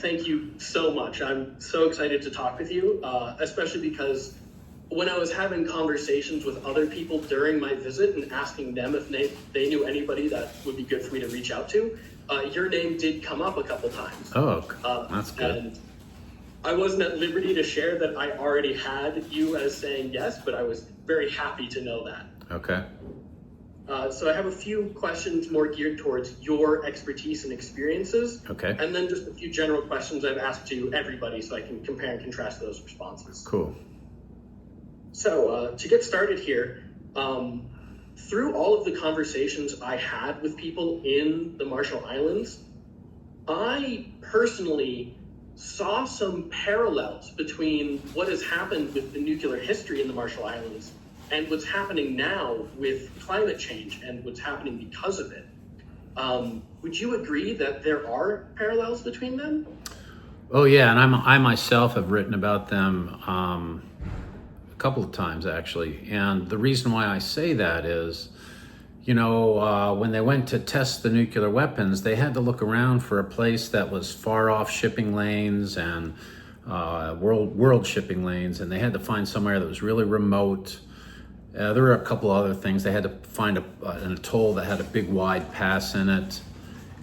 Thank you so much. I'm so excited to talk with you, especially because when I was having conversations with other people during my visit and asking them if they knew anybody that would be good for me to reach out to, your name did come up a couple times. Oh, that's good. And I wasn't at liberty to share that I already had you as saying yes, but I was very happy to know that. Okay. So I have a few questions more geared towards your expertise and experiences. Okay. And then just a few general questions I've asked to everybody so I can compare and contrast those responses. Cool. So to get started here, through all of the conversations I had with people in the Marshall Islands, I personally saw some parallels between what has happened with the nuclear history in the Marshall Islands and what's happening now with climate change and what's happening because of it. Would you agree that there are parallels between them? Oh yeah, and I myself have written about them a couple of times actually. And the reason why I say that is, when they went to test the nuclear weapons, they had to look around for a place that was far off shipping lanes and world shipping lanes, and they had to find somewhere that was really remote. There were a couple other things. They had to find an atoll that had a big wide pass in it,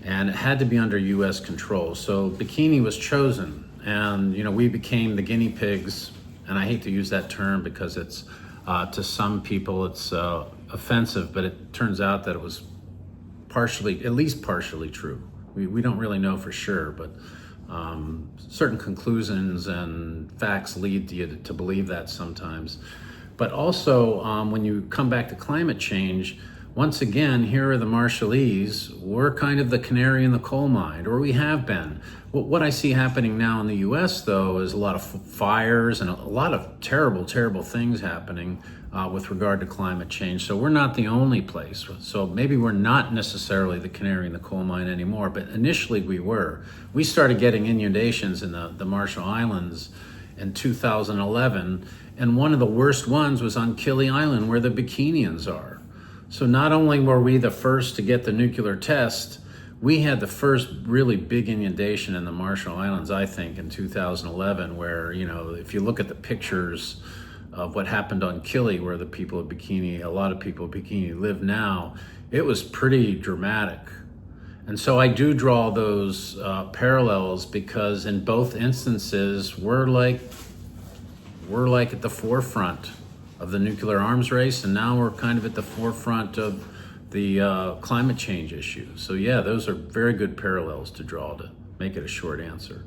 and it had to be under U.S. control. So Bikini was chosen, and we became the guinea pigs. And I hate to use that term because it's to some people it's offensive, but it turns out that it was at least partially true. We don't really know for sure, but certain conclusions and facts lead you to believe that sometimes. But also, when you come back to climate change, once again, here are the Marshallese. We're kind of the canary in the coal mine, or we have been. What I see happening now in the U.S., though, is a lot of fires and a lot of terrible, terrible things happening with regard to climate change. So we're not the only place. So maybe we're not necessarily the canary in the coal mine anymore, but initially we were. We started getting inundations in the Marshall Islands in 2011, and one of the worst ones was on Kili Island where the Bikinians are. So not only were we the first to get the nuclear test, we had the first really big inundation in the Marshall Islands, I think, in 2011, where, if you look at the pictures of what happened on Kili, where a lot of people of Bikini live now, it was pretty dramatic. And so I do draw those parallels because in both instances, we're like at the forefront of the nuclear arms race, and now we're kind of at the forefront of the climate change issue. So yeah, those are very good parallels to draw to make it a short answer.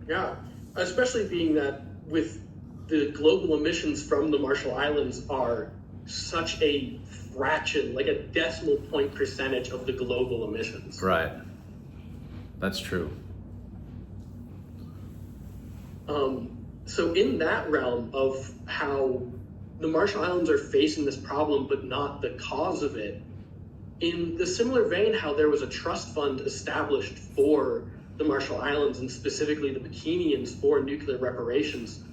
Yeah, especially being that with the global emissions from the Marshall Islands are such a fraction, like a decimal point percentage of the global emissions. Right, that's true. So in that realm of how the Marshall Islands are facing this problem, but not the cause of it, in the similar vein, how there was a trust fund established for the Marshall Islands and specifically the Bikinians for nuclear reparations,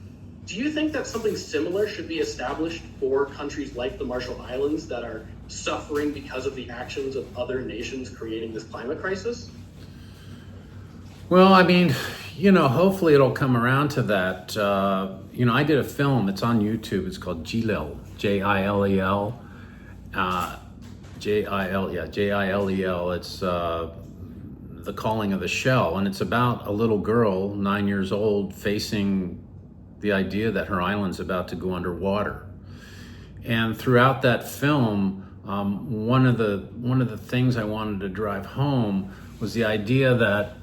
do you think that something similar should be established for countries like the Marshall Islands that are suffering because of the actions of other nations creating this climate crisis? Well, I mean, hopefully it'll come around to that. I did a film, it's on YouTube, it's called Jilel, Jilel, Jilel. It's The Calling of the Shell, and it's about a little girl, 9 years old, facing the idea that her island's about to go underwater. And throughout that film, one of the things I wanted to drive home was the idea that,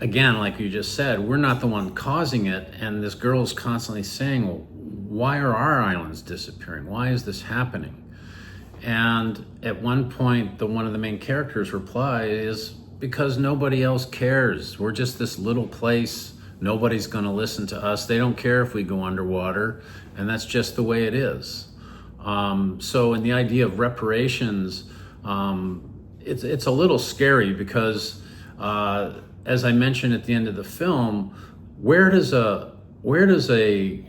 again, like you just said, we're not the one causing it, and this girl's constantly saying, well, why are our islands disappearing? Why is this happening? And at one point, one of the main characters' reply is, because nobody else cares. We're just this little place. Nobody's going to listen to us. They don't care if we go underwater, and that's just the way it is. So in the idea of reparations, it's a little scary because, as I mentioned at the end of the film, where does a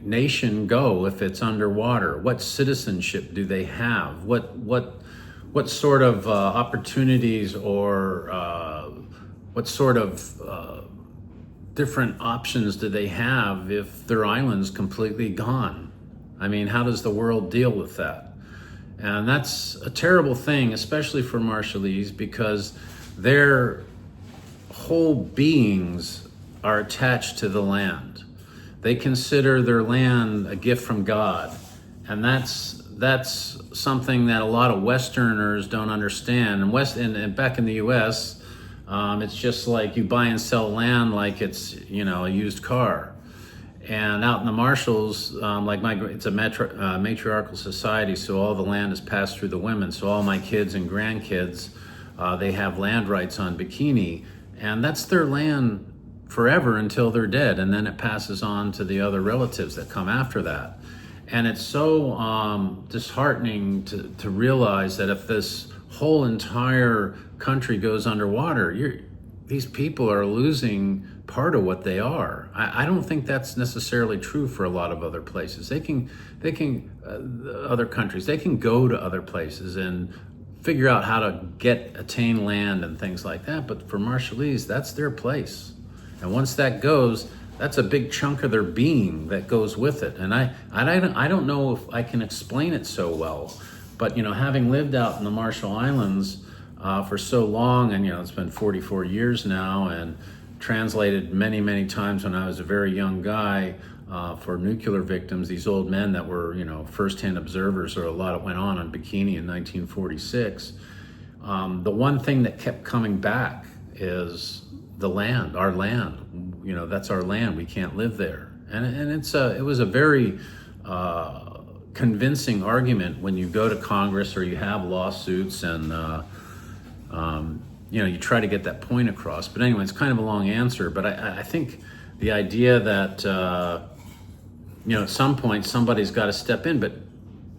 nation go if it's underwater? What citizenship do they have? What sort of opportunities or what sort of different options do they have if their island's completely gone? I mean, how does the world deal with that? And that's a terrible thing, especially for Marshallese, because their whole beings are attached to the land. They consider their land a gift from God. And that's something that a lot of Westerners don't understand. And back in the U.S., it's just like you buy and sell land like it's, a used car. And out in the Marshalls, it's a matriarchal society, so all the land is passed through the women. So all my kids and grandkids, they have land rights on Bikini, and that's their land forever until they're dead, and then it passes on to the other relatives that come after that. And it's so disheartening to realize that if this whole entire country goes underwater, these people are losing part of what they are. I don't think that's necessarily true for a lot of other places. Other countries, they can go to other places and figure out how to attain land and things like that. But for Marshallese, that's their place. And once that goes, that's a big chunk of their being that goes with it. And I don't know if I can explain it so well, but having lived out in the Marshall Islands for so long, and it's been 44 years now, and translated many, many times when I was a very young guy for nuclear victims, these old men that were, first-hand observers, or a lot of went on Bikini in 1946. The one thing that kept coming back is the land, our land. That's our land. We can't live there. And it was a very convincing argument when you go to Congress or you have lawsuits and you try to get that point across. But anyway, it's kind of a long answer. But I think the idea that at some point somebody's got to step in.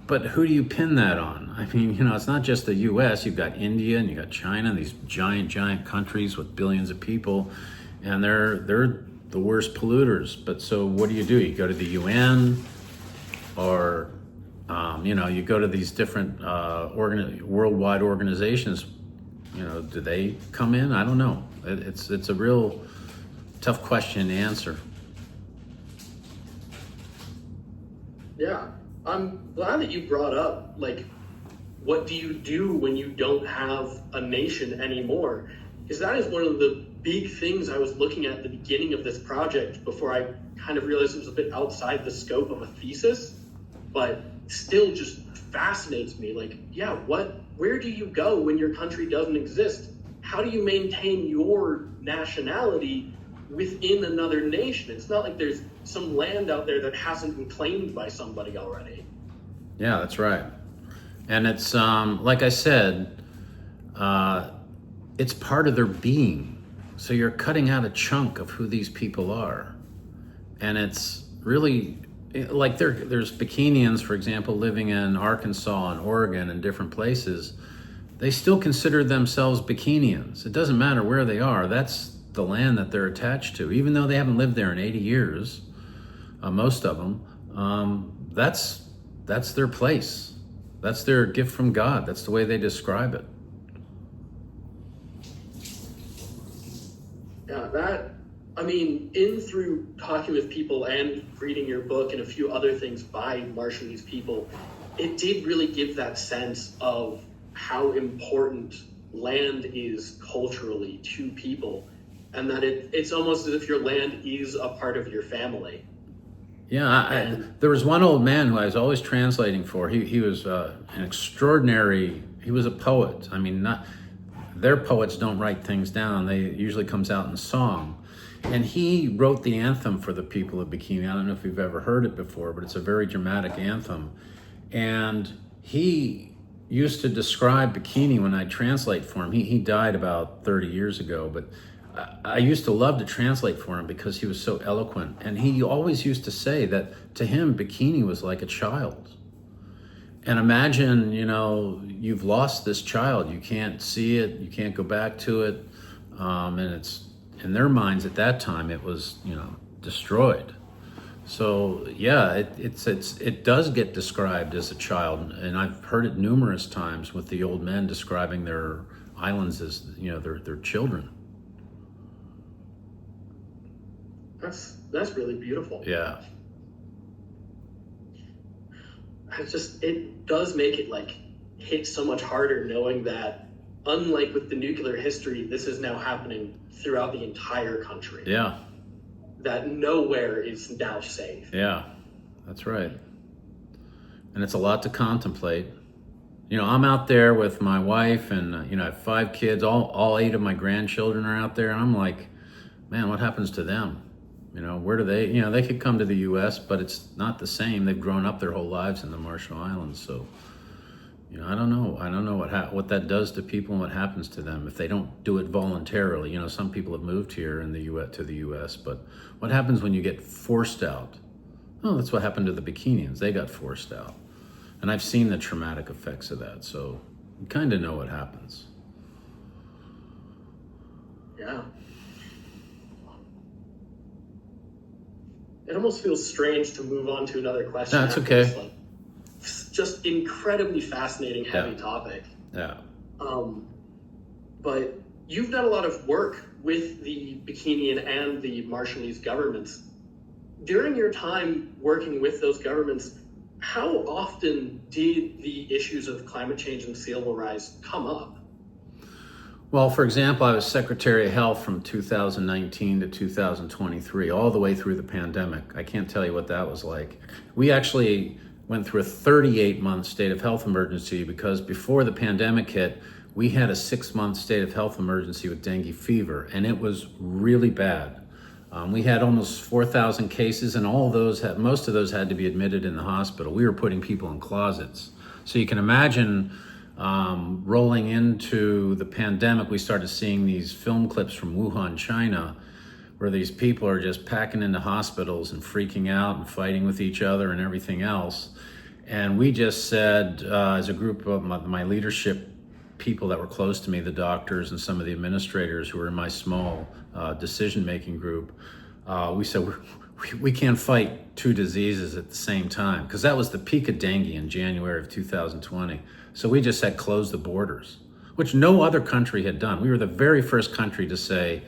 But who do you pin that on? I mean, it's not just the U.S. You've got India and you've got China, these giant countries with billions of people, and they're the worst polluters. But so what do? You go to the UN, or you go to these different worldwide organizations. Do they come in? I don't know. It's a real tough question to answer. Yeah, I'm glad that you brought up, what do you do when you don't have a nation anymore? Because that is one of the big things I was looking at the beginning of this project before I kind of realized it was a bit outside the scope of a thesis, but still just fascinates me. Where do you go when your country doesn't exist? How do you maintain your nationality within another nation? It's not like there's some land out there that hasn't been claimed by somebody already. Yeah, that's right. And it's like I said, it's part of their being. So you're cutting out a chunk of who these people are. And it's really like there's Bikinians, for example, living in Arkansas and Oregon and different places. They still consider themselves Bikinians. It doesn't matter where they are. That's the land that they're attached to. Even though they haven't lived there in 80 years, most of them, that's their place. That's their gift from God. That's the way they describe it. Yeah, in through talking with people and reading your book and a few other things by Marshallese people, it did really give that sense of how important land is culturally to people, and that it's almost as if your land is a part of your family. Yeah, there was one old man who I was always translating for. He was an extraordinary, he was a poet. Their poets don't write things down. They usually comes out in song. And he wrote the anthem for the people of Bikini. I don't know if you've ever heard it before, but it's a very dramatic anthem. And he used to describe Bikini when I translate for him. He died about 30 years ago, but I used to love to translate for him because he was so eloquent. And he always used to say that to him, Bikini was like a child. And imagine, you've lost this child. You can't see it. You can't go back to it. And it's, in their minds at that time, it was, destroyed. So yeah, it does get described as a child. And I've heard it numerous times with the old men describing their islands as, their children. That's really beautiful. Yeah. It does make it like hit so much harder knowing that, unlike with the nuclear history, this is now happening throughout the entire country. Yeah. That nowhere is now safe. Yeah, that's right. And it's a lot to contemplate. You know, I'm out there with my wife and, I have 5 kids, all 8 of my grandchildren are out there. And I'm like, man, what happens to them? Where do they, they could come to the U.S., but it's not the same. They've grown up their whole lives in the Marshall Islands. So, I don't know. I don't know what that does to people and what happens to them if they don't do it voluntarily. Some people have moved here in the U.S. to the U.S., but what happens when you get forced out? Oh, that's what happened to the Bikinians. They got forced out. And I've seen the traumatic effects of that, so you kind of know what happens. Yeah. It almost feels strange to move on to another question. No, it's okay. This, just incredibly fascinating, heavy topic. Yeah. But you've done a lot of work with the Bikinian and the Marshallese governments. During your time working with those governments, how often did the issues of climate change and sea level rise come up? Well, for example, I was Secretary of Health from 2019 to 2023, all the way through the pandemic. I can't tell you what that was like. We actually went through a 38-month state of health emergency because before the pandemic hit, we had a 6-month state of health emergency with dengue fever, and it was really bad. We had almost 4,000 cases, and most of those had to be admitted in the hospital. We were putting people in closets. So you can imagine rolling into the pandemic, we started seeing these film clips from Wuhan, China, where these people are just packing into hospitals and freaking out and fighting with each other and everything else. And we just said, as a group of my leadership people that were close to me, the doctors and some of the administrators who were in my small decision-making group, we said, we can't fight 2 diseases at the same time, because that was the peak of dengue in January of 2020. So we just said, close the borders, which no other country had done. We were the very first country to say,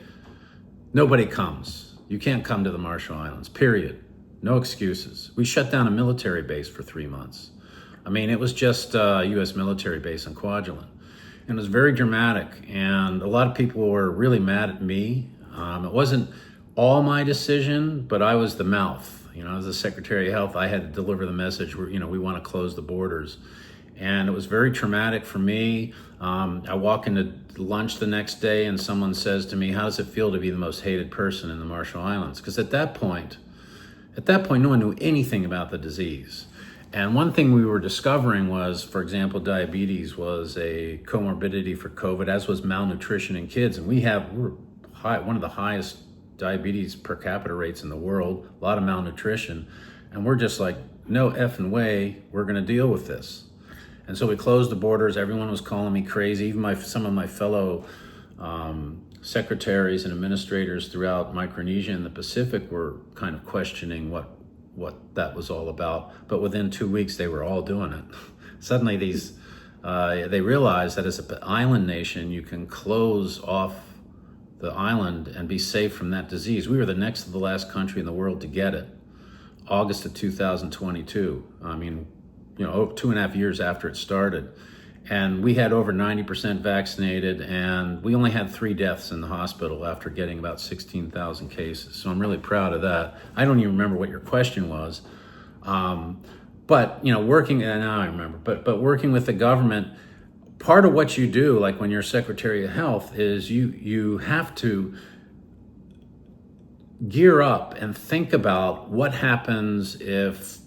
nobody comes. You can't come to the Marshall Islands, period. No excuses. We shut down a military base for 3 months. I mean, it was just a U.S. military base in Kwajalein. And it was very dramatic, and a lot of people were really mad at me. It wasn't all my decision, but I was the mouth. As the Secretary of Health, I had to deliver the message where, we want to close the borders. And it was very traumatic for me. I walk into lunch the next day and someone says to me, how does it feel to be the most hated person in the Marshall Islands? Because at that point, no one knew anything about the disease. And one thing we were discovering was, for example, diabetes was a comorbidity for COVID, as was malnutrition in kids. And we're one of the highest diabetes per capita rates in the world, a lot of malnutrition. And we're just like, no effing way, we're gonna deal with this. And so we closed the borders. Everyone was calling me crazy. Even some of my fellow secretaries and administrators throughout Micronesia and the Pacific were kind of questioning what that was all about. But within 2 weeks, they were all doing it. Suddenly, they realized that as an island nation, you can close off the island and be safe from that disease. We were the next to the last country in the world to get it, August of 2022. I mean, 2.5 years after it started. And we had over 90% vaccinated, and we only had 3 deaths in the hospital after getting about 16,000 cases. So I'm really proud of that. I don't even remember what your question was. But working, and now I remember, but working with the government, part of what you do, like when you're Secretary of Health, is you have to gear up and think about what happens if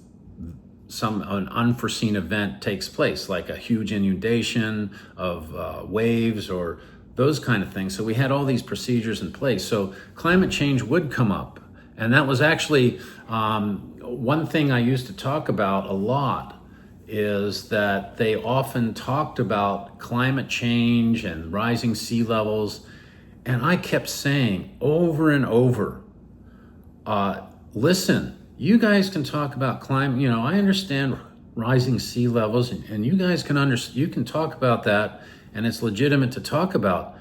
an unforeseen event takes place, like a huge inundation of waves or those kind of things. So we had all these procedures in place. So climate change would come up. And that was actually one thing I used to talk about a lot, is that they often talked about climate change and rising sea levels. And I kept saying over and over, listen, you guys can talk about climate. I understand rising sea levels, and you guys you can talk about that, and it's legitimate to talk about.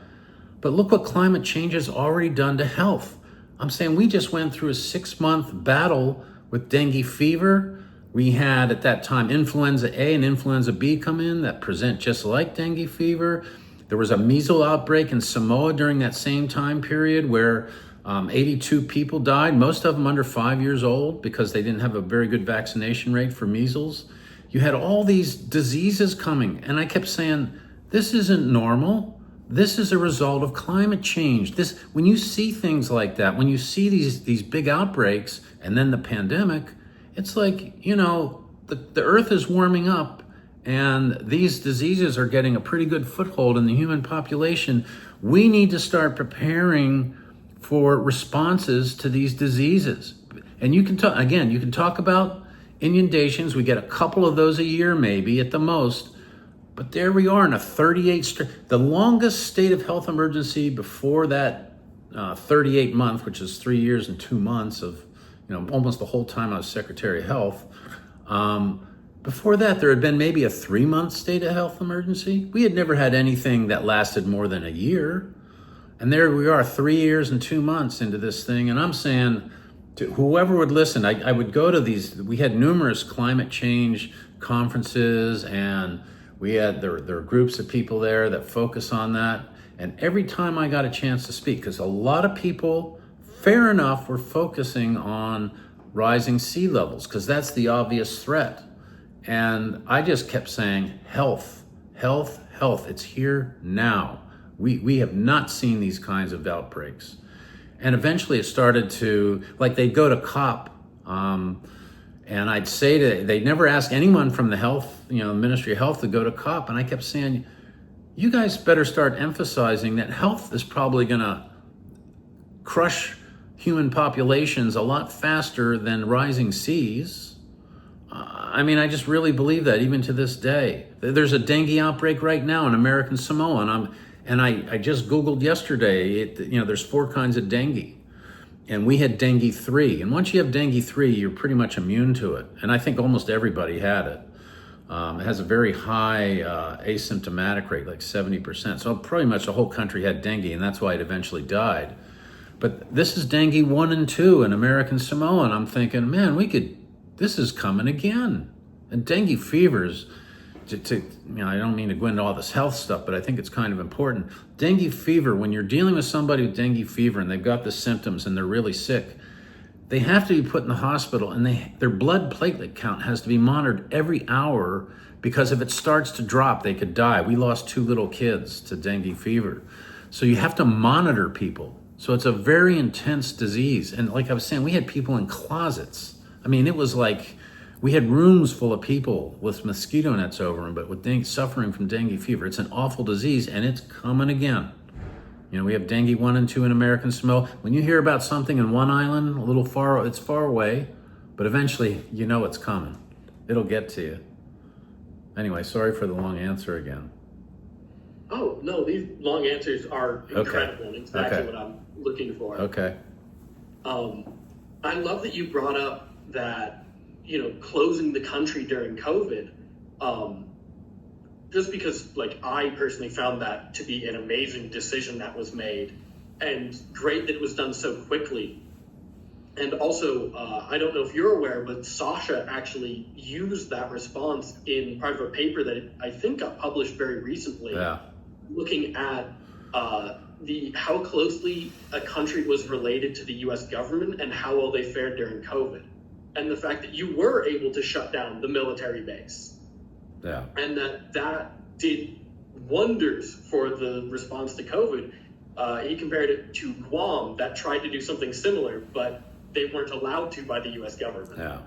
But look what climate change has already done to health. I'm saying we just went through a 6-month battle with dengue fever. We had at that time influenza A and influenza B come in that present just like dengue fever. There was a measles outbreak in Samoa during that same time period where 82 people died, most of them under 5 years old because they didn't have a very good vaccination rate for measles. You had all these diseases coming, and I kept saying, this isn't normal. This is a result of climate change. When you see things like that, when you see these big outbreaks and then the pandemic, it's like, the earth is warming up and these diseases are getting a pretty good foothold in the human population. We need to start preparing for responses to these diseases. And you can talk about inundations. We get a couple of those a year, maybe at the most. But there we are in a the longest state of health emergency before that 38 month, which is 3 years and 2 months of, almost the whole time I was Secretary of Health. Before that, there had been maybe a 3-month state of health emergency. We had never had anything that lasted more than a year. And there we are 3 years and 2 months into this thing. And I'm saying to whoever would listen, I would go to these, we had numerous climate change conferences, and there are groups of people there that focus on that. And every time I got a chance to speak, because a lot of people, fair enough, were focusing on rising sea levels, because that's the obvious threat. And I just kept saying, health, health, health. It's here now. We have not seen these kinds of outbreaks. And eventually it started to, like they'd go to COP, and I'd say they'd never ask anyone from the health, Ministry of Health to go to COP. And I kept saying, you guys better start emphasizing that health is probably gonna crush human populations a lot faster than rising seas. I just really believe that even to this day. There's a dengue outbreak right now in American Samoa, and I just Googled yesterday, there's 4 kinds of dengue. And we had dengue 3. And once you have dengue 3, you're pretty much immune to it. And I think almost everybody had it. It has a very high asymptomatic rate, like 70%. So pretty much the whole country had dengue, and that's why it eventually died. But this is dengue 1 and 2 in American Samoa. And I'm thinking, man, this is coming again. And dengue fevers, I don't mean to go into all this health stuff, but I think it's kind of important. Dengue fever, when you're dealing with somebody with dengue fever and they've got the symptoms and they're really sick, they have to be put in the hospital, and their blood platelet count has to be monitored every hour, because if it starts to drop, they could die. We lost 2 little kids to dengue fever. So you have to monitor people. So it's a very intense disease. And like I was saying, we had people in closets. It was like we had rooms full of people with mosquito nets over them, but with suffering from dengue fever. It's an awful disease, and it's coming again. We have dengue 1 and 2 in American Samoa. When you hear about something in one island, it's far away, but eventually it's coming. It'll get to you. Anyway, sorry for the long answer again. Oh, no, these long answers are incredible, and exactly what I'm looking for. Okay. I love that you brought up that, closing the country during COVID, just because, I personally found that to be an amazing decision that was made, and great that it was done so quickly. And also, I don't know if you're aware, but Sasha actually used that response in part of a paper that I think got published very recently, looking at how closely a country was related to the U.S. government and how well they fared during COVID. And the fact that you were able to shut down the military base. Yeah. And that did wonders for the response to COVID. He compared it to Guam, that tried to do something similar, but they weren't allowed to by the U.S. government. Yeah.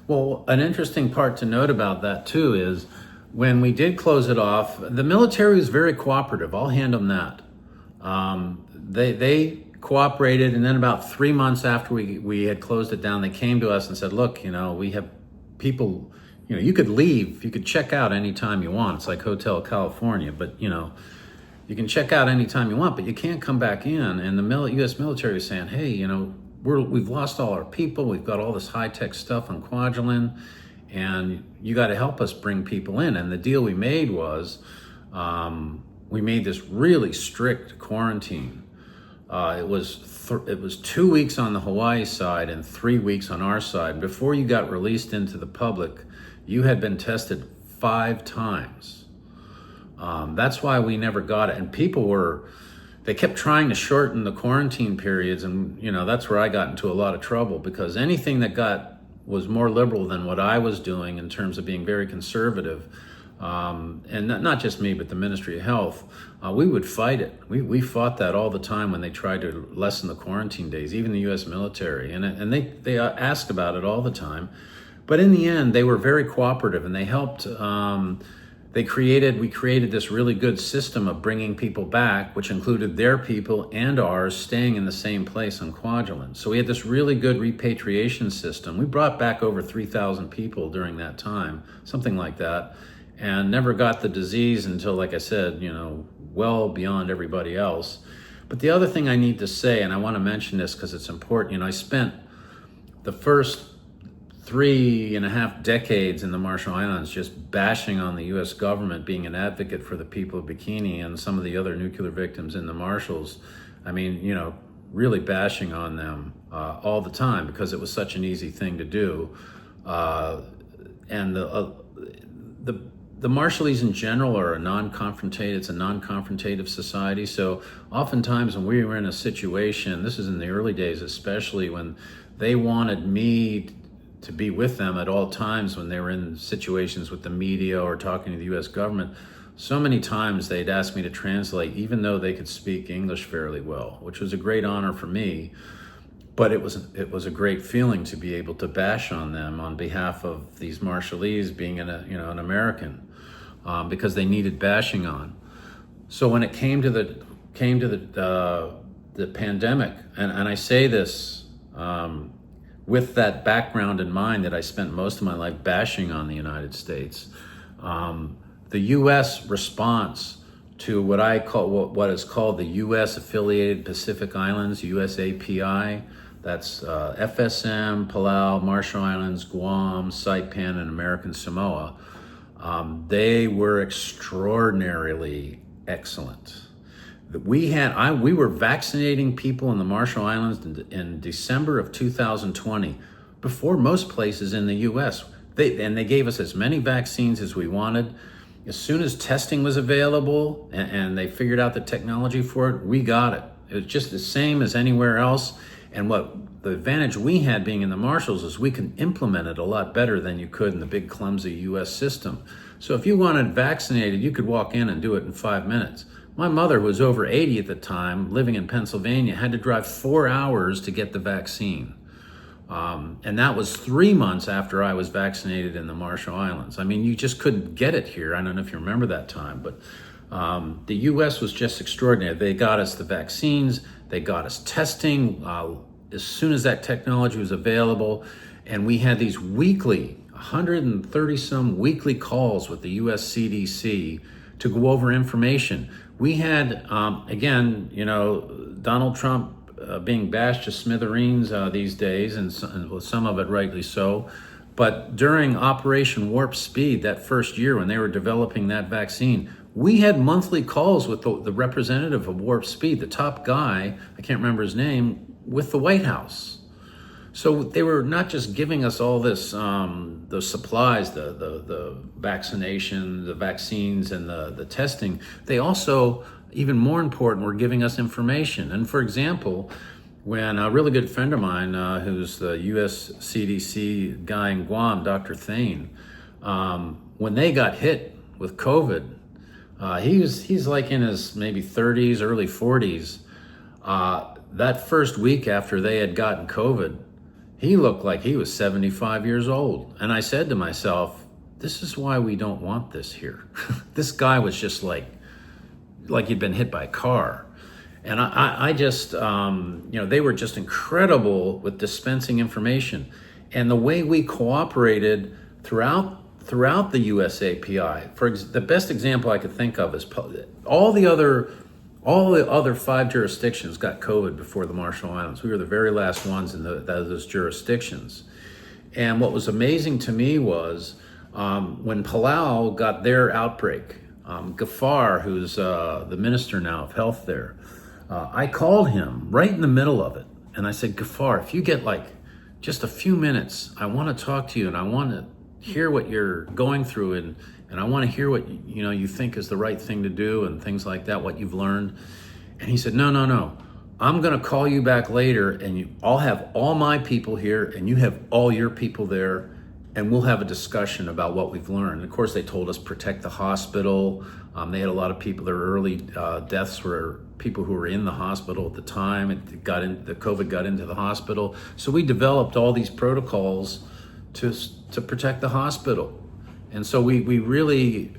Well, an interesting part to note about that, too, is when we did close it off, the military was very cooperative. I'll hand them that. They cooperated, and then about 3 months after we had closed it down, they came to us and said, look, we have people, you could leave, you could check out anytime you want. It's like Hotel California, but you can check out anytime you want, but you can't come back in. And the U.S. military is saying, hey, we've lost all our people, we've got all this high-tech stuff on Kwajalein, and you got to help us bring people in. And the deal we made was we made this really strict quarantine It was 2 weeks on the Hawaii side and 3 weeks on our side. Before you got released into the public, you had been tested 5 times. That's why we never got it. And they kept trying to shorten the quarantine periods, and that's where I got into a lot of trouble, because anything that was more liberal than what I was doing in terms of being very conservative, and not just me, but the Ministry of Health, we would fight it. We fought that all the time when they tried to lessen the quarantine days, even the U.S. military, and they asked about it all the time. But in the end, they were very cooperative, and they helped. We created this really good system of bringing people back, which included their people and ours staying in the same place on Kwajalein. So we had this really good repatriation system. We brought back over 3,000 people during that time, something like that, and never got the disease until, like I said, well beyond everybody else. But the other thing I need to say, and I want to mention this because it's important, I spent the first 3.5 decades in the Marshall Islands just bashing on the U.S. government, being an advocate for the people of Bikini and some of the other nuclear victims in the Marshalls. I mean, really bashing on them all the time, because it was such an easy thing to do. And the Marshallese in general are it's a non-confrontative society. So oftentimes when we were in a situation, this is in the early days especially, when they wanted me to be with them at all times when they were in situations with the media or talking to the U.S. government, so many times they'd ask me to translate, even though they could speak English fairly well, which was a great honor for me. But it was a great feeling to be able to bash on them on behalf of these Marshallese, being an American, because they needed bashing on. So when it came to the pandemic, and I say this with that background in mind, that I spent most of my life bashing on the United States, the U.S. response to what is called the U.S. affiliated Pacific Islands, USAPI. That's FSM, Palau, Marshall Islands, Guam, Saipan, and American Samoa. They were extraordinarily excellent. We were vaccinating people in the Marshall Islands in December of 2020, before most places in the U.S. They gave us as many vaccines as we wanted. As soon as testing was available and they figured out the technology for it, we got it. It was just the same as anywhere else. And what the advantage we had being in the Marshalls is we can implement it a lot better than you could in the big clumsy U.S. system. So if you wanted vaccinated, you could walk in and do it in 5 minutes. My mother, who was over 80 at the time, living in Pennsylvania, had to drive 4 hours to get the vaccine. And that was 3 months after I was vaccinated in the Marshall Islands. I mean, you just couldn't get it here. I don't know if you remember that time, but the U.S. was just extraordinary. They got us the vaccines, they got us testing as soon as that technology was available, and we had these 130-some weekly calls with the U.S. CDC to go over information. We had, Donald Trump being bashed to smithereens these days, and some of it rightly so. But during Operation Warp Speed, that first year when they were developing that vaccine, we had monthly calls with the representative of Warp Speed, the top guy, I can't remember his name, with the White House. So they were not just giving us all this, the supplies, the vaccination, the vaccines, and the testing. They also, even more important, were giving us information. And for example, when a really good friend of mine, who's the U.S. CDC guy in Guam, Dr. Thane, when they got hit with COVID, he's like in his maybe 30s, early 40s. That first week after they had gotten COVID, he looked like he was 75 years old. And I said to myself, this is why we don't want this here. This guy was just like he'd been hit by a car. And I just, they were just incredible with dispensing information. And the way we cooperated throughout the USAPI, the best example I could think of is all the other 5 jurisdictions got COVID before the Marshall Islands. We were the very last ones in those jurisdictions. And what was amazing to me was when Palau got their outbreak, Gafar, who's the minister now of health there, I called him right in the middle of it. And I said, Gafar, if you get like just a few minutes, I want to talk to you and I want to hear what you're going through, and I want to hear what you think is the right thing to do and things like that, what you've learned. And he said, no. I'm going to call you back later, and I'll have all my people here and you have all your people there, and we'll have a discussion about what we've learned. And of course, they told us protect the hospital. They had a lot of people, their early deaths were people who were in the hospital at the time. The COVID got into the hospital. So we developed all these protocols to protect the hospital. And so we really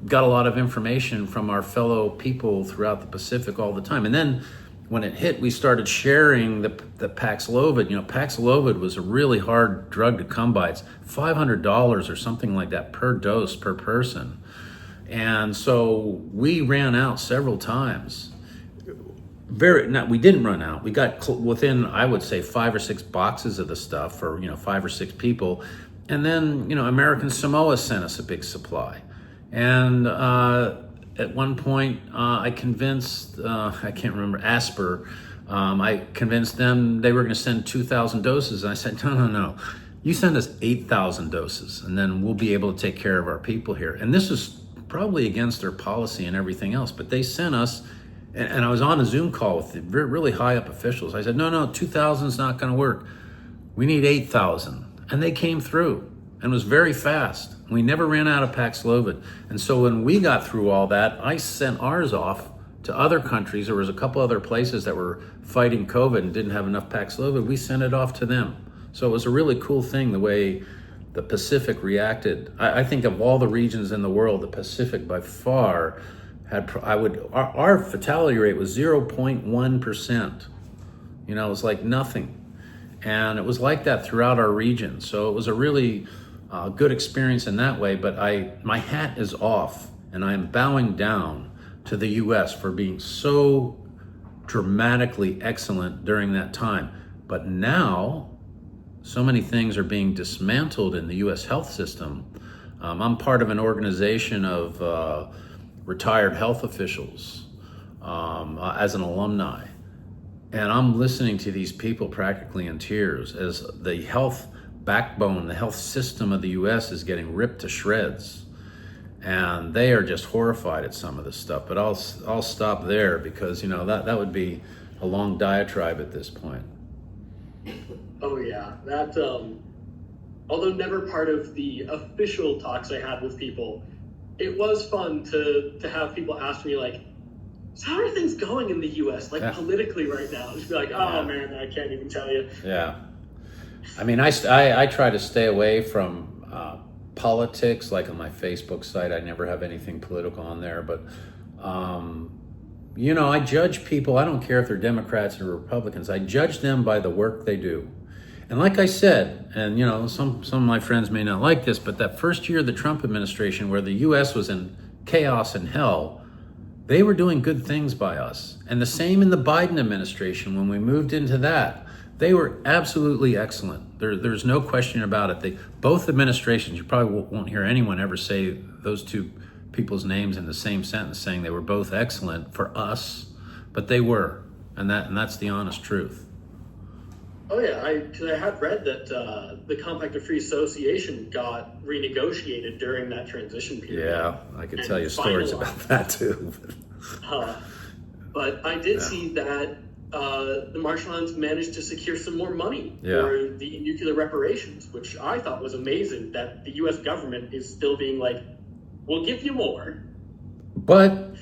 got a lot of information from our fellow people throughout the Pacific all the time. And then when it hit, we started sharing the Paxlovid. Paxlovid was a really hard drug to come by. It's $500 or something like that per dose per person. And so we ran out several times. We didn't run out. We got within, I would say, 5 or 6 boxes of the stuff for 5 or 6 people. And then, American Samoa sent us a big supply. And at one point, I convinced, I can't remember, Asper, I convinced them they were going to send 2,000 doses. And I said, no. You send us 8,000 doses, and then we'll be able to take care of our people here. And this is probably against their policy and everything else, but they sent us, and I was on a Zoom call with the really high up officials. I said, no, 2,000 is not going to work. We need 8,000. And they came through, and it was very fast. We never ran out of Paxlovid. And so when we got through all that, I sent ours off to other countries. There was a couple other places that were fighting COVID and didn't have enough Paxlovid. We sent it off to them. So it was a really cool thing the way the Pacific reacted. I think of all the regions in the world, the Pacific by far had, our fatality rate was 0.1%. It was like nothing. And it was like that throughout our region. So it was a really good experience in that way. But my hat is off, and I am bowing down to the U.S. for being so dramatically excellent during that time. But now, so many things are being dismantled in the U.S. health system. I'm part of an organization of retired health officials as an alumni. And I'm listening to these people practically in tears as the health backbone, the health system of the U.S. is getting ripped to shreds. And they are just horrified at some of this stuff. But I'll stop there because, that would be a long diatribe at this point. Oh yeah, that, although never part of the official talks I had with people, it was fun to have people ask me like, so how are things going in the U.S., politically right now? Just be like, man, I can't even tell you. Yeah. I mean, I try to stay away from politics, like on my Facebook site. I never have anything political on there, but, I judge people. I don't care if they're Democrats or Republicans. I judge them by the work they do. And like I said, and some of my friends may not like this, but that first year of the Trump administration where the U.S. was in chaos and hell, they were doing good things by us. And the same in the Biden administration, when we moved into that, they were absolutely excellent. There's no question about it. Both administrations, you probably won't hear anyone ever say those two people's names in the same sentence saying they were both excellent for us, but they were. And that's the honest truth. Oh yeah, because I had read that the Compact of Free Association got renegotiated during that transition period. Yeah, I could tell you stories about that too. But I did see that the Marshall Islands managed to secure some more money for the nuclear reparations, which I thought was amazing that the U.S. government is still being like, we'll give you more. But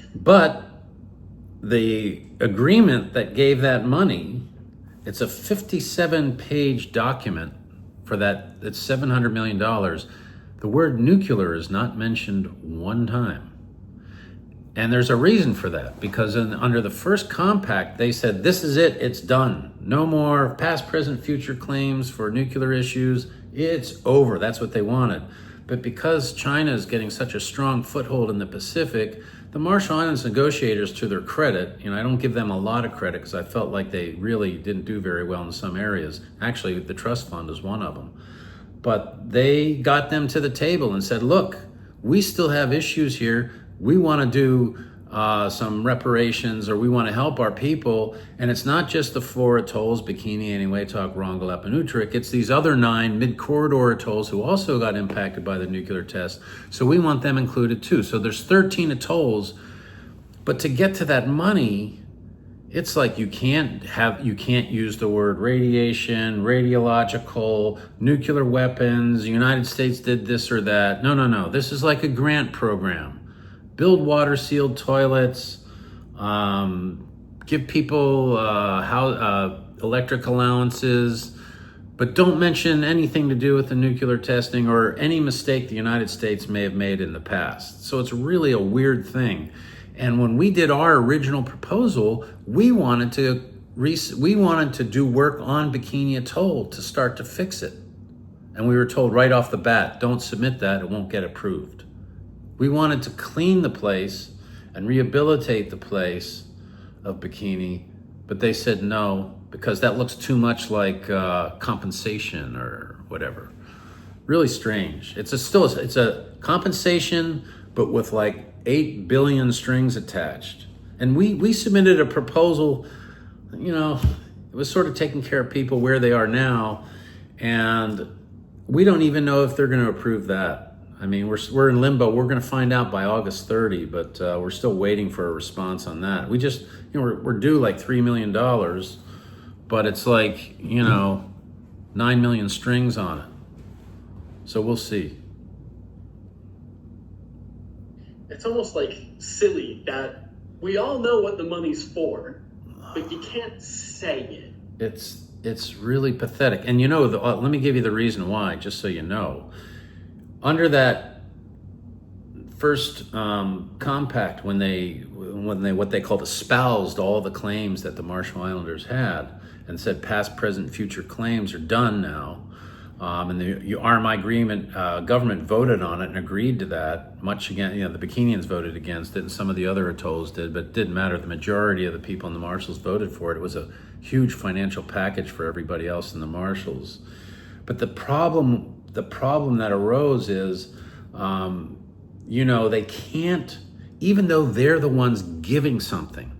the agreement that gave that money, it's a 57-page document for that. It's $700 million. The word nuclear is not mentioned one time. And there's a reason for that, because under the first compact, they said, this is it, it's done. No more past, present, future claims for nuclear issues. It's over. That's what they wanted. But because China is getting such a strong foothold in the Pacific, the Marshall Islands negotiators, to their credit, I don't give them a lot of credit because I felt like they really didn't do very well in some areas. Actually, the trust fund is one of them. But they got them to the table and said, look, we still have issues here. We want to do some reparations, or we want to help our people. And it's not just the 4 atolls, Bikini, Eniwetok, Rongelap, and Utrik. It's these other 9 mid-corridor atolls who also got impacted by the nuclear test. So we want them included too. So there's 13 atolls. But to get to that money, it's like you can't use the word radiation, radiological, nuclear weapons, the United States did this or that. No. This is like a grant program. Build water-sealed toilets, give people electric allowances, but don't mention anything to do with the nuclear testing or any mistake the United States may have made in the past. So it's really a weird thing. And when we did our original proposal, we wanted to do work on Bikini Atoll to start to fix it. And we were told right off the bat, don't submit that, it won't get approved. We wanted to clean the place and rehabilitate the place of Bikini, but they said no, because that looks too much like compensation or whatever. Really strange. It's a compensation, but with like 8 billion strings attached. And we submitted a proposal, it was sort of taking care of people where they are now, and we don't even know if they're going to approve that. I mean, we're in limbo. We're going to find out by August 30, but we're still waiting for a response on that. We just, we're due like $3 million, but it's like, 9 million strings on it. So we'll see. It's almost like silly that we all know what the money's for, but you can't say it. It's really pathetic. And let me give you the reason why, just so you know. Under that first compact, when they what they called espoused all the claims that the Marshall Islanders had and said past, present, future claims are done now, and the RMI agreement, government voted on it and agreed to that. Much again, the Bikinians voted against it, and some of the other atolls did, but it didn't matter. The majority of the people in the Marshalls voted for it. It was a huge financial package for everybody else in the Marshalls. But the problem that arose is, they can't, even though they're the ones giving something.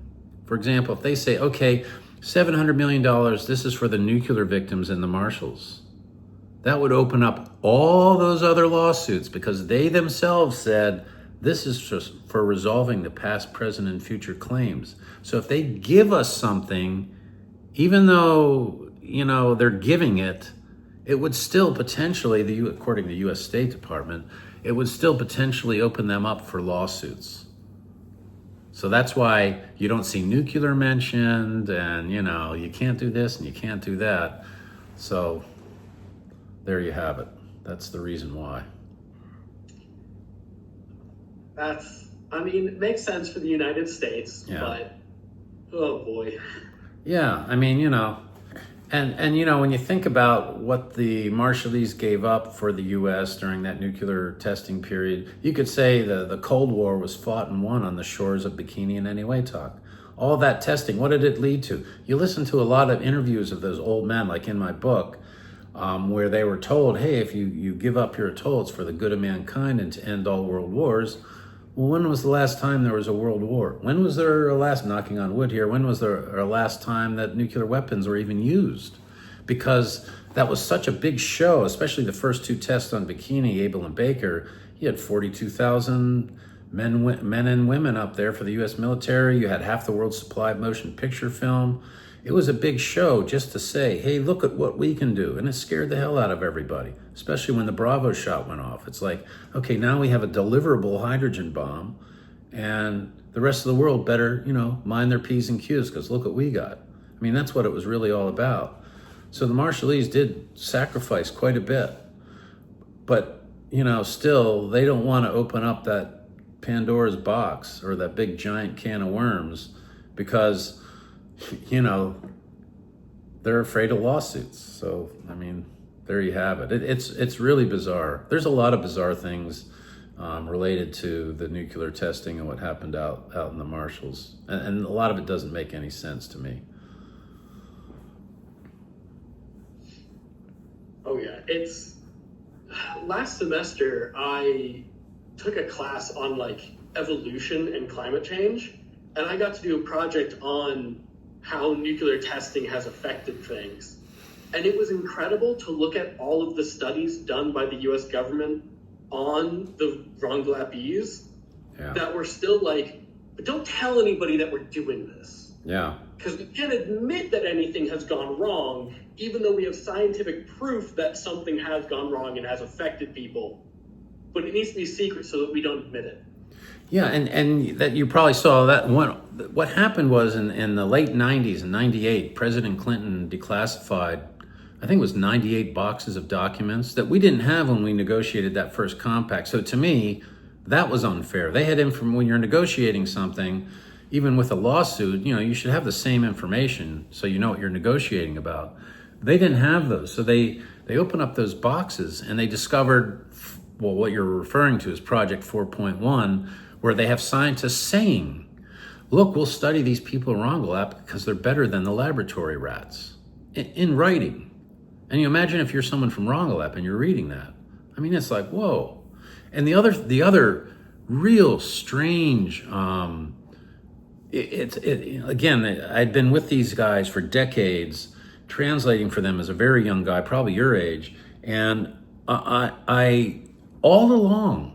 For example, if they say, okay, $700 million, this is for the nuclear victims in the Marshalls, that would open up all those other lawsuits, because they themselves said, this is just for resolving the past, present, and future claims. So if they give us something, even though, they're giving it, it would still potentially, according to the U.S. State Department, it would still potentially open them up for lawsuits. So that's why you don't see nuclear mentioned, and, you can't do this and you can't do that. So there you have it. That's the reason why. It makes sense for the United States, yeah. But, oh boy. Yeah, And when you think about what the Marshallese gave up for the U.S. during that nuclear testing period, you could say the Cold War was fought and won on the shores of Bikini and Eniwetok. All that testing, what did it lead to? You listen to a lot of interviews of those old men, like in my book, where they were told, hey, if you give up your atoll, it's for the good of mankind and to end all world wars. Well, when was the last time there was a world war? When was there a last, knocking on wood here, when was there a last time that nuclear weapons were even used? Because that was such a big show, especially the first 2 tests on Bikini, Able and Baker. You had 42,000 men and women up there for the U.S. military. You had half the world's supply of motion picture film. It was a big show just to say, hey, look at what we can do. And it scared the hell out of everybody, especially when the Bravo shot went off. It's like, okay, now we have a deliverable hydrogen bomb, and the rest of the world better, mind their P's and Q's, because look what we got. That's what it was really all about. So the Marshallese did sacrifice quite a bit. But, still, they don't want to open up that Pandora's box or that big giant can of worms, because they're afraid of lawsuits. So, there you have it. It's really bizarre. There's a lot of bizarre things related to the nuclear testing and what happened out in the Marshalls. And a lot of it doesn't make any sense to me. Oh yeah, it's last semester I took a class on like evolution and climate change, and I got to do a project on how nuclear testing has affected things. And it was incredible to look at all of the studies done by the US government on the Rongelapese that were still like, but don't tell anybody that we're doing this. Yeah. Because we can't admit that anything has gone wrong, even though we have scientific proof that something has gone wrong and has affected people. But it needs to be secret so that we don't admit it. Yeah, and that you probably saw that what happened was in the late 90s, in 98, President Clinton declassified, I think it was 98 boxes of documents that we didn't have when we negotiated that first compact. So to me, that was unfair. They had when you're negotiating something, even with a lawsuit, you should have the same information so you know what you're negotiating about. They didn't have those. So they opened up those boxes and they discovered, well, what you're referring to is Project 4.1, where they have scientists saying, look, we'll study these people in Rongelap because they're better than the laboratory rats, in writing. And you imagine if you're someone from Rongelap and you're reading that. I mean, it's like, whoa. And the other real strange, again, I'd been with these guys for decades, translating for them as a very young guy, probably your age, and I all along,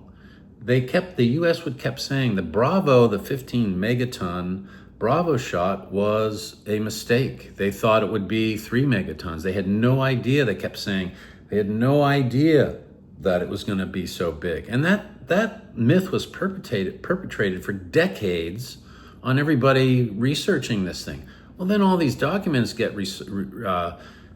the U.S. kept saying the Bravo, the 15 megaton Bravo shot was a mistake. They thought it would be 3 megatons. They had no idea, they kept saying, they had no idea that it was going to be so big. And that myth was perpetrated for decades on everybody researching this thing. Well, then all these documents get, actually,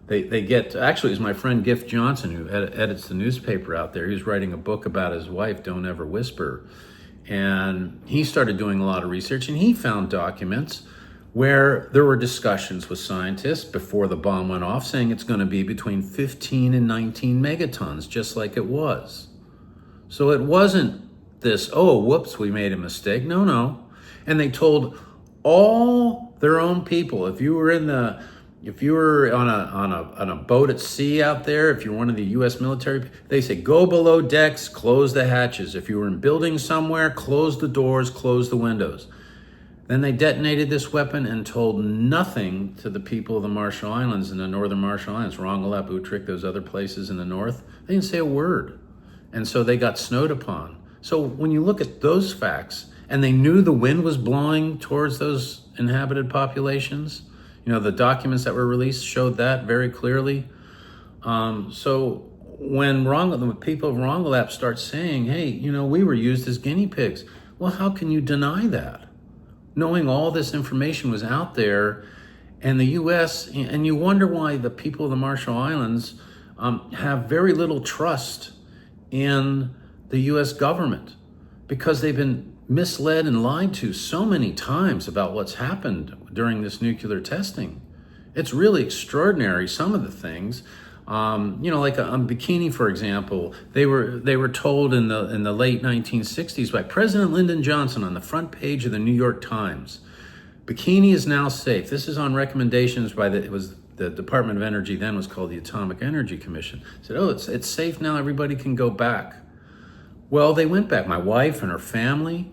it was my friend Giff Johnson who edits the newspaper out there. He was writing a book about his wife, Don't Ever Whisper. And he started doing a lot of research, and he found documents where there were discussions with scientists before the bomb went off saying it's going to be between 15 and 19 megatons, just like it was. So it wasn't this, oh, whoops, we made a mistake. No. And they told all their own people, if you were on a boat at sea out there, if you're one of the U.S. military, they say, go below decks, close the hatches. If you were in buildings somewhere, close the doors, close the windows. Then they detonated this weapon and told nothing to the people of the Marshall Islands and the northern Marshall Islands, Rongelap, Utrecht, those other places in the north. They didn't say a word. And so they got snowed upon. So when you look at those facts, and they knew the wind was blowing towards those inhabited populations, the documents that were released showed that very clearly. So when the people of Rongelap start saying, hey, we were used as guinea pigs, well, how can you deny that? Knowing all this information was out there, and the U.S., and you wonder why the people of the Marshall Islands have very little trust in the U.S. government, because they've been misled and lied to so many times about what's happened during this nuclear testing. It's really extraordinary, some of the things. Like on Bikini, for example, they were told in the late 1960s by President Lyndon Johnson on the front page of the New York Times, Bikini is now safe. This is on recommendations by the Department of Energy, then was called the Atomic Energy Commission. Said, oh, it's safe now, everybody can go back. Well, they went back. My wife and her family,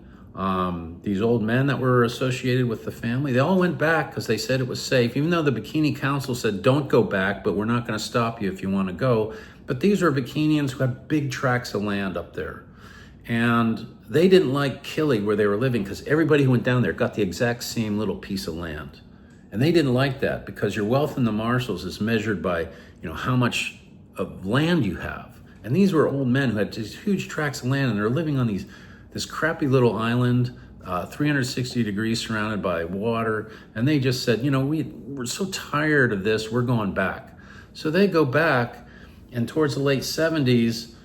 these old men that were associated with the family, they all went back because they said it was safe, even though the Bikini Council said, don't go back, but we're not going to stop you if you want to go. But these were Bikinians who had big tracts of land up there. And they didn't like Kili, where they were living, because everybody who went down there got the exact same little piece of land. And they didn't like that, because your wealth in the Marshalls is measured by, how much of land you have. And these were old men who had these huge tracts of land, and they're living on this crappy little island, 360 degrees surrounded by water. And they just said, we're so tired of this, we're going back. So they go back, and towards the late 70s,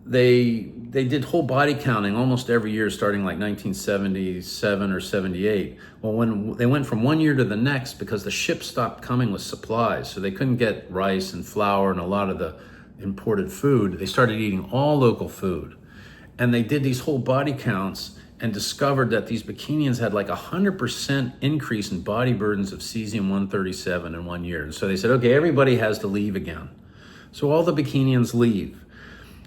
they did whole body counting almost every year, starting like 1977 or 78. Well, when they went from one year to the next, because the ships stopped coming with supplies, so they couldn't get rice and flour and a lot of the imported food, they started eating all local food. And they did these whole body counts and discovered that these Bikinians had like 100% increase in body burdens of cesium-137 in 1 year. And so they said, okay, everybody has to leave again. So all the Bikinians leave.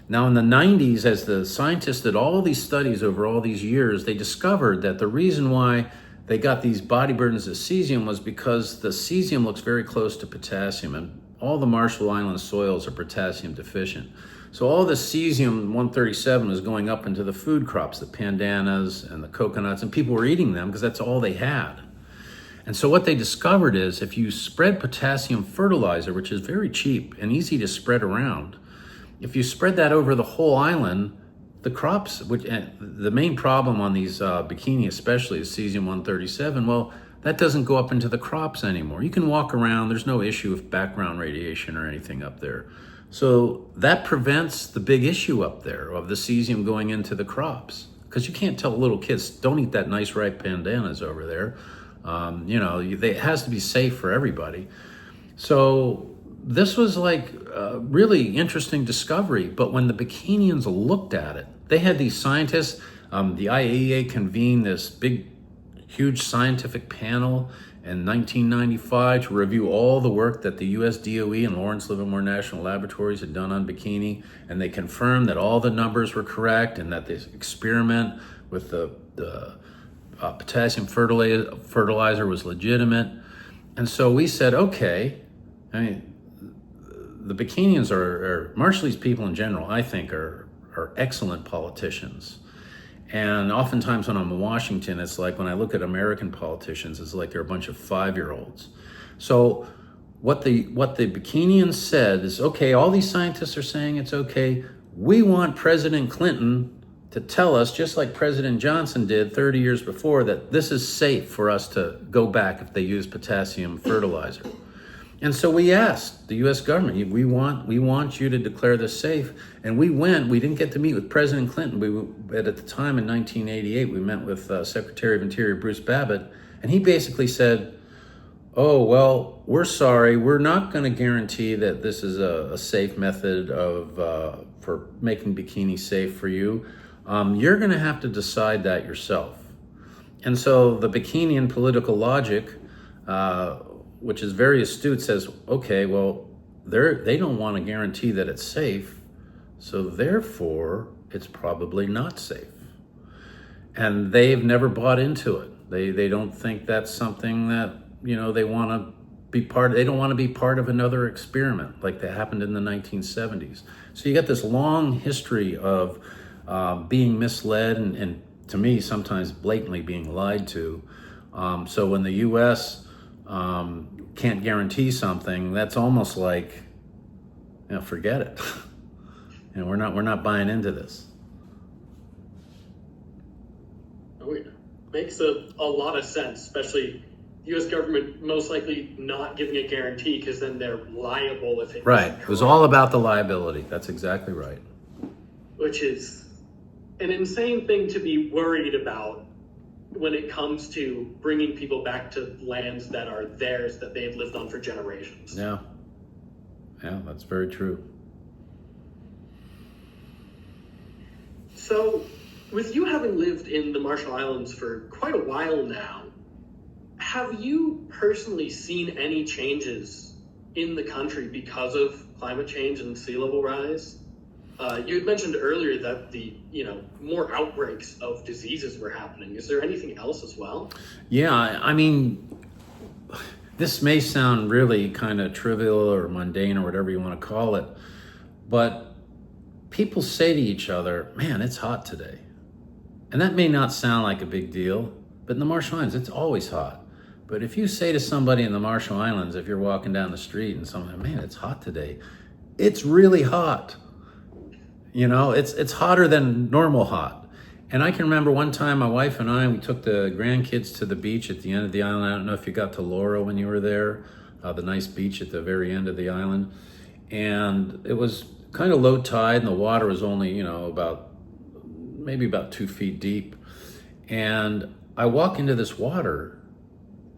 Now in the 90s, as the scientists did all these studies over all these years, they discovered that the reason why they got these body burdens of cesium was because the cesium looks very close to potassium, and all the Marshall Island soils are potassium deficient. So all the cesium-137 was going up into the food crops, the pandanus and the coconuts, and people were eating them because that's all they had. And so what they discovered is if you spread potassium fertilizer, which is very cheap and easy to spread around, if you spread that over the whole island, the crops, the main problem on these bikini especially is cesium-137, well, that doesn't go up into the crops anymore. You can walk around, there's no issue with background radiation or anything up there. So that prevents the big issue up there of the cesium going into the crops. Because you can't tell little kids, don't eat that nice ripe pandanus over there. It has to be safe for everybody. So this was like a really interesting discovery. But when the Bikinians looked at it, they had these scientists, the IAEA convened this big, huge scientific panel in 1995 to review all the work that the US DOE and Lawrence Livermore National Laboratories had done on bikini, and they confirmed that all the numbers were correct and that this experiment with the potassium fertilizer was legitimate. And so we said, okay, I mean, the Bikinians or Marshallese people in general, I think, are excellent politicians. And oftentimes when I'm in Washington, it's like when I look at American politicians, it's like they're a bunch of 5-year-olds. So what the Bikinians said is, okay, all these scientists are saying it's okay. We want President Clinton to tell us, just like President Johnson did 30 years before, that this is safe for us to go back if they use potassium fertilizer. And so we asked the U.S. government, we want you to declare this safe. And we didn't get to meet with President Clinton. But at the time in 1988, we met with Secretary of Interior Bruce Babbitt, and he basically said, oh, well, we're sorry, we're not going to guarantee that this is a safe method for making bikini safe for you. You're going to have to decide that yourself. And so the Bikinian political logic, which is very astute, says, okay, well, they don't want to guarantee that it's safe, so therefore it's probably not safe. And they've never bought into it. They don't think that's something that, they want to be part of. They don't want to be part of another experiment like that happened in the 1970s. So you get this long history of being misled and to me, sometimes blatantly being lied to. So when the U.S. Can't guarantee something, that's almost like, forget it. We're not buying into this. Oh, yeah. Makes a lot of sense, especially the U.S. government most likely not giving a guarantee because then they're liable if it right. It was all about the liability. That's exactly right. Which is an insane thing to be worried about when it comes to bringing people back to lands that are theirs, that they've lived on for generations. Yeah, that's very true. So, with you having lived in the Marshall Islands for quite a while now, have you personally seen any changes in the country because of climate change and sea level rise? You had mentioned earlier that the more outbreaks of diseases were happening. Is there anything else as well? Yeah, I mean, this may sound really kind of trivial or mundane or whatever you want to call it, but people say to each other, man, it's hot today. And that may not sound like a big deal, but in the Marshall Islands, it's always hot. But if you say to somebody in the Marshall Islands, if you're walking down the street and someone, man, it's hot today, it's really hot. It's hotter than normal hot. And I can remember one time my wife and I, we took the grandkids to the beach at the end of the island. I don't know if you got to Laura when you were there, the nice beach at the very end of the island. And it was kind of low tide and the water was only, maybe about 2 feet deep. And I walk into this water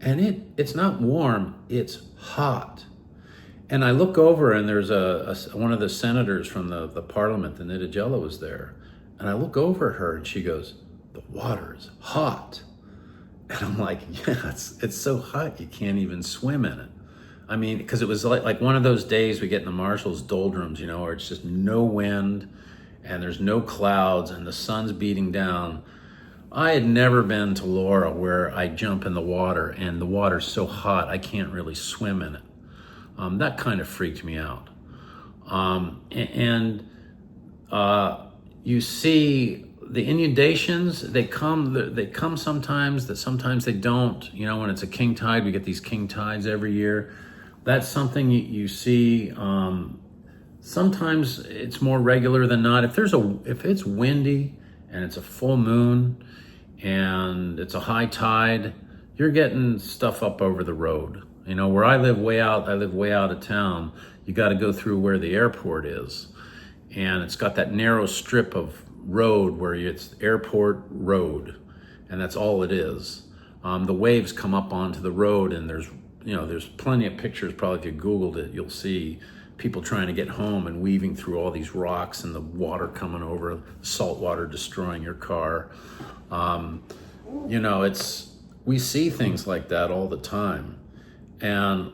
and it's not warm, it's hot. And I look over and there's one of the senators from the parliament, the Niedenthal, was there. And I look over at her and she goes, the water is hot. And I'm like, yeah, it's so hot you can't even swim in it. I mean, because it was like one of those days we get in the Marshall's doldrums, where it's just no wind and there's no clouds and the sun's beating down. I had never been to Laura where I jump in the water and the water's so hot I can't really swim in it. That kind of freaked me out. You see the inundations, they come sometimes they don't. You know, when it's a king tide, we get these king tides every year. That's something you see. Sometimes it's more regular than not. If it's windy and it's a full moon and it's a high tide, you're getting stuff up over the road. You know, where I live way out of town. You got to go through where the airport is, and it's got that narrow strip of road where it's airport road, and that's all it is. The waves come up onto the road, and there's plenty of pictures. Probably if you Googled it, you'll see people trying to get home and weaving through all these rocks and the water coming over, salt water destroying your car. We see things like that all the time. And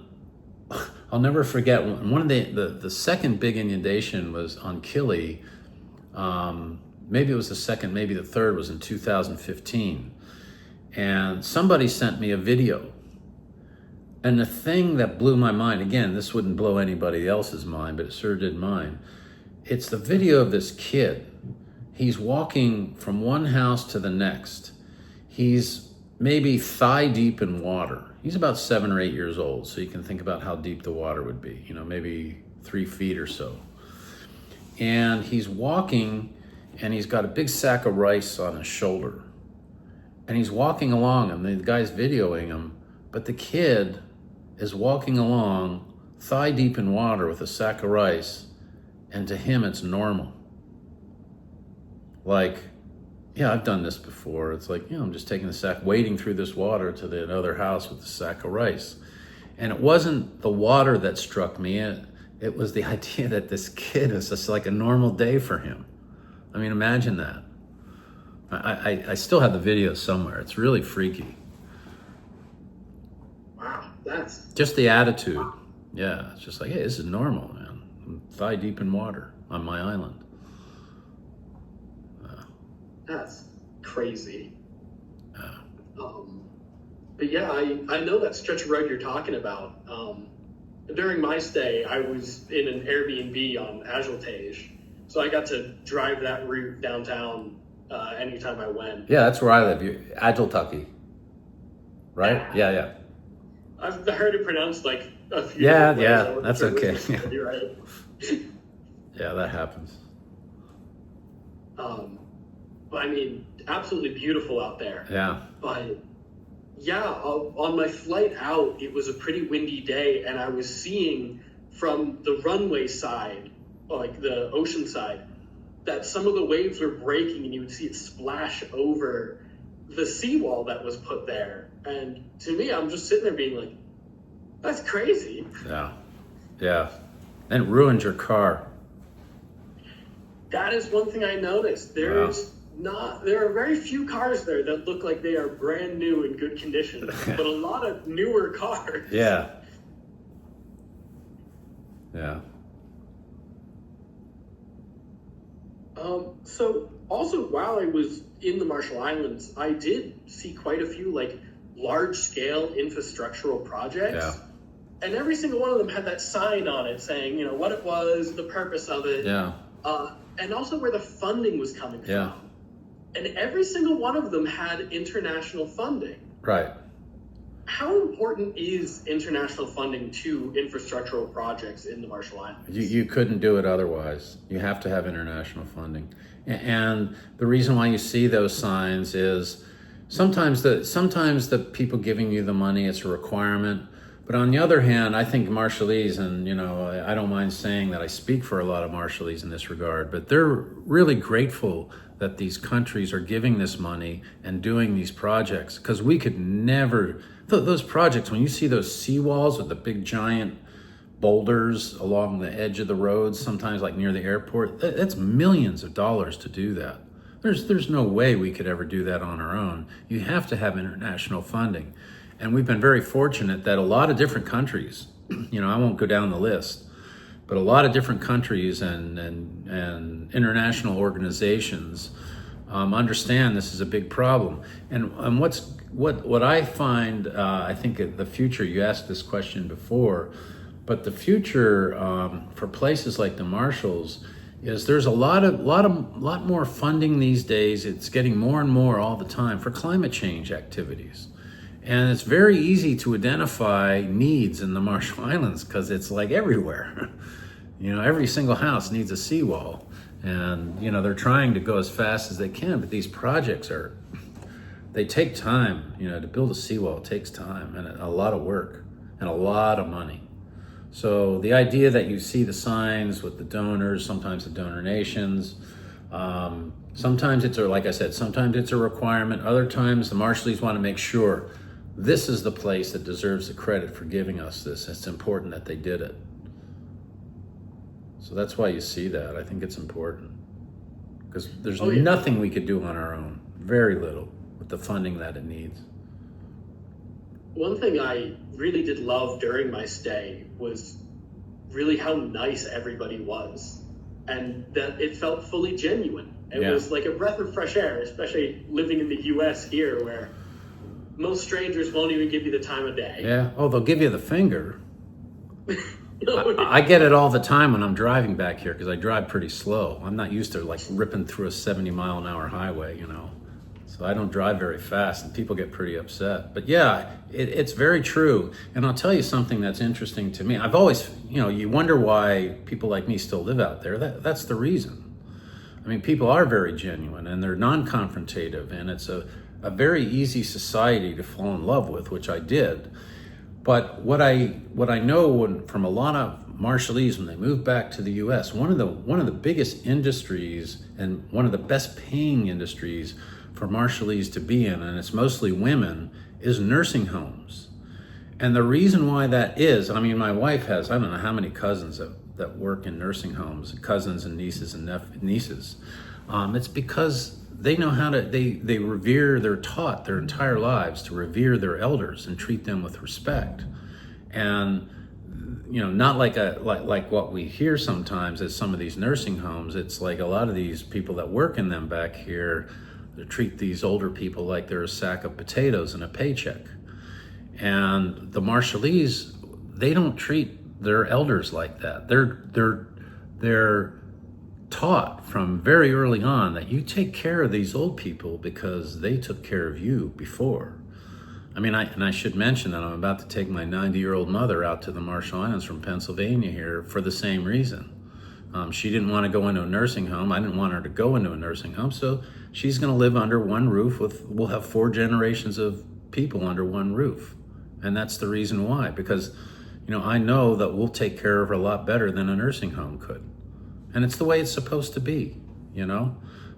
I'll never forget one of the second big inundation was on Kili. Maybe it was the second, maybe the third was in 2015. And somebody sent me a video. And the thing that blew my mind, again, this wouldn't blow anybody else's mind, but it sure did mine. It's the video of this kid. He's walking from one house to the next. He's maybe thigh deep in water. He's about 7 or 8 years old, so you can think about how deep the water would be, maybe 3 feet or so. And he's walking, and he's got a big sack of rice on his shoulder. And he's walking along, and the guy's videoing him, but the kid is walking along thigh deep in water with a sack of rice, and to him it's normal. Like, yeah, I've done this before. It's like, I'm just taking the sack, wading through this water to the other house with the sack of rice. And it wasn't the water that struck me. It was the idea that this kid is just like a normal day for him. I mean, imagine that. I still have the video somewhere. It's really freaky. Wow, that's... Just the attitude. Yeah, it's just like, hey, this is normal, man. I'm thigh deep in water on my island. That's crazy. But yeah, I know that stretch of road you're talking about. During my stay, I was in an Airbnb on Agiltage, so I got to drive that route downtown anytime I went. Yeah, that's where I live. Agiltucky, right? Yeah. I've heard it pronounced like a few. Yeah, that's okay. You're right. Yeah, that happens. I mean, absolutely beautiful out there. Yeah. But yeah, on my flight out, it was a pretty windy day, and I was seeing from the runway side, like the ocean side, that some of the waves were breaking, and you would see it splash over the seawall that was put there. And to me, I'm just sitting there being like, that's crazy. Yeah. And it ruined your car. That is one thing I noticed. There are very few cars there that look like they are brand new in good condition, but a lot of newer cars. Yeah. So also while I was in the Marshall Islands, I did see quite a few like large scale infrastructural projects. Yeah. And every single one of them had that sign on it saying, what it was, the purpose of it. Yeah. And also where the funding was coming from. Yeah. And every single one of them had international funding. Right. How important is international funding to infrastructural projects in the Marshall Islands? You couldn't do it otherwise. You have to have international funding. And the reason why you see those signs is sometimes the people giving you the money, it's a requirement. But on the other hand, I think Marshallese, and I don't mind saying that I speak for a lot of Marshallese in this regard, but they're really grateful that these countries are giving this money and doing these projects, because we could never, those projects, when you see those seawalls with the big giant boulders along the edge of the roads, sometimes like near the airport, that's millions of dollars to do that. There's no way we could ever do that on our own. You have to have international funding. And we've been very fortunate that a lot of different countries, I won't go down the list, but a lot of different countries and international organizations understand this is a big problem. And what I find, I think the future, you asked this question before, but the future for places like the Marshalls is there's a lot more funding these days. It's getting more and more all the time for climate change activities. And it's very easy to identify needs in the Marshall Islands because it's like everywhere. Every single house needs a seawall. And, they're trying to go as fast as they can, but these projects they take time. To build a seawall takes time and a lot of work and a lot of money. So the idea that you see the signs with the donors, sometimes the donor nations, sometimes like I said, sometimes it's a requirement. Other times the Marshallees want to make sure this is the place that deserves the credit for giving us this. It's important that they did it. So that's why you see that. I think it's important because there's nothing we could do on our own, very little, with the funding that it needs. One thing I really did love during my stay was really how nice everybody was, and that it felt fully genuine. It was like a breath of fresh air, especially living in the US here where most strangers won't even give you the time of day. Yeah. Oh, they'll give you the finger. I get it all the time when I'm driving back here because I drive pretty slow. I'm not used to like ripping through a 70-mile-an-hour highway, So I don't drive very fast and people get pretty upset. But yeah, it's very true. And I'll tell you something that's interesting to me. I've always, you wonder why people like me still live out there. That's the reason. I mean, people are very genuine and they're non-confrontative, and it's a very easy society to fall in love with, which I did. But what I know from a lot of Marshallese when they move back to the U.S., one of the biggest industries and one of the best paying industries for Marshallese to be in, and it's mostly women, is nursing homes. And the reason why that is, I mean, my wife has, I don't know how many cousins that work in nursing homes, cousins and nieces and nieces. It's because they know how to, they revere, they're taught their entire lives to revere their elders and treat them with respect. And, not like what we hear sometimes at some of these nursing homes. It's like a lot of these people that work in them back here, they treat these older people like they're a sack of potatoes and a paycheck. And the Marshallese, they don't treat their elders like that. They're taught from very early on that you take care of these old people because they took care of you before. I mean, I should mention that I'm about to take my 90-year-old mother out to the Marshall Islands from Pennsylvania here for the same reason. She didn't want to go into a nursing home. I didn't want her to go into a nursing home. So she's going to live under one roof we'll have 4 generations of people under one roof. And that's the reason why, because, I know that we'll take care of her a lot better than a nursing home could. And it's the way it's supposed to be,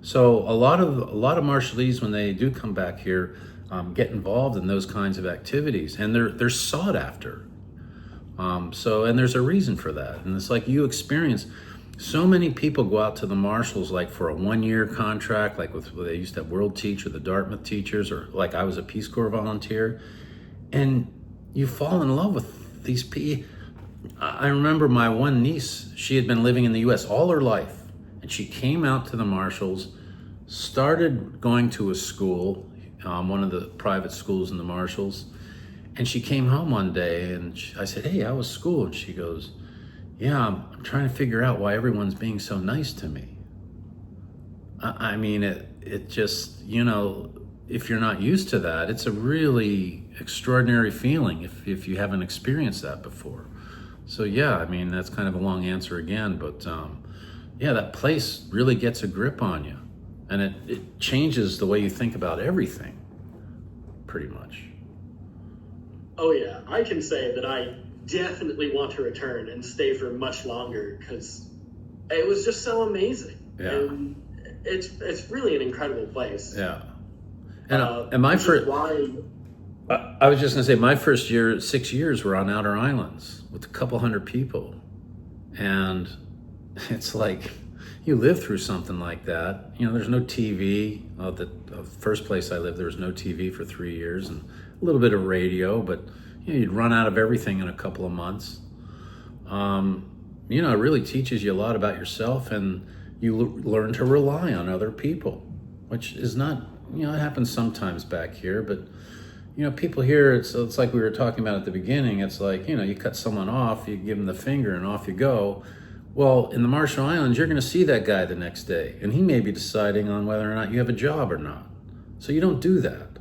So a lot of Marshallese, when they do come back here, get involved in those kinds of activities, and they're sought after. And there's a reason for that. And it's like you experience, so many people go out to the Marshalls like for a 1-year contract, like they used to have World Teach or the Dartmouth teachers, or like I was a Peace Corps volunteer, and you fall in love with these people. I remember my one niece, she had been living in the U.S. all her life, and she came out to the Marshalls, started going to a school, one of the private schools in the Marshalls, and she came home one day, and I said, "Hey, how was school?" And she goes, "Yeah, I'm trying to figure out why everyone's being so nice to me." I mean, it just, if you're not used to that, it's a really extraordinary feeling if you haven't experienced that before. So yeah, I mean, that's kind of a long answer again, but that place really gets a grip on you, and it changes the way you think about everything, pretty much. Oh yeah, I can say that I definitely want to return and stay for much longer because it was just so amazing. Yeah. And it's really an incredible place. Yeah. And my first, I was just gonna say, my first 6 years were on outer islands with a couple hundred people, and it's like you live through something like that. There's no TV. The first place I lived, there was no TV for 3 years, and a little bit of radio, but you'd run out of everything in a couple of months. it really teaches you a lot about yourself, and you learn to rely on other people, which is not, it happens sometimes back here, but people here, it's like we were talking about at the beginning. It's like, you cut someone off, you give them the finger and off you go. Well, in the Marshall Islands, you're going to see that guy the next day, and he may be deciding on whether or not you have a job or not. So you don't do that.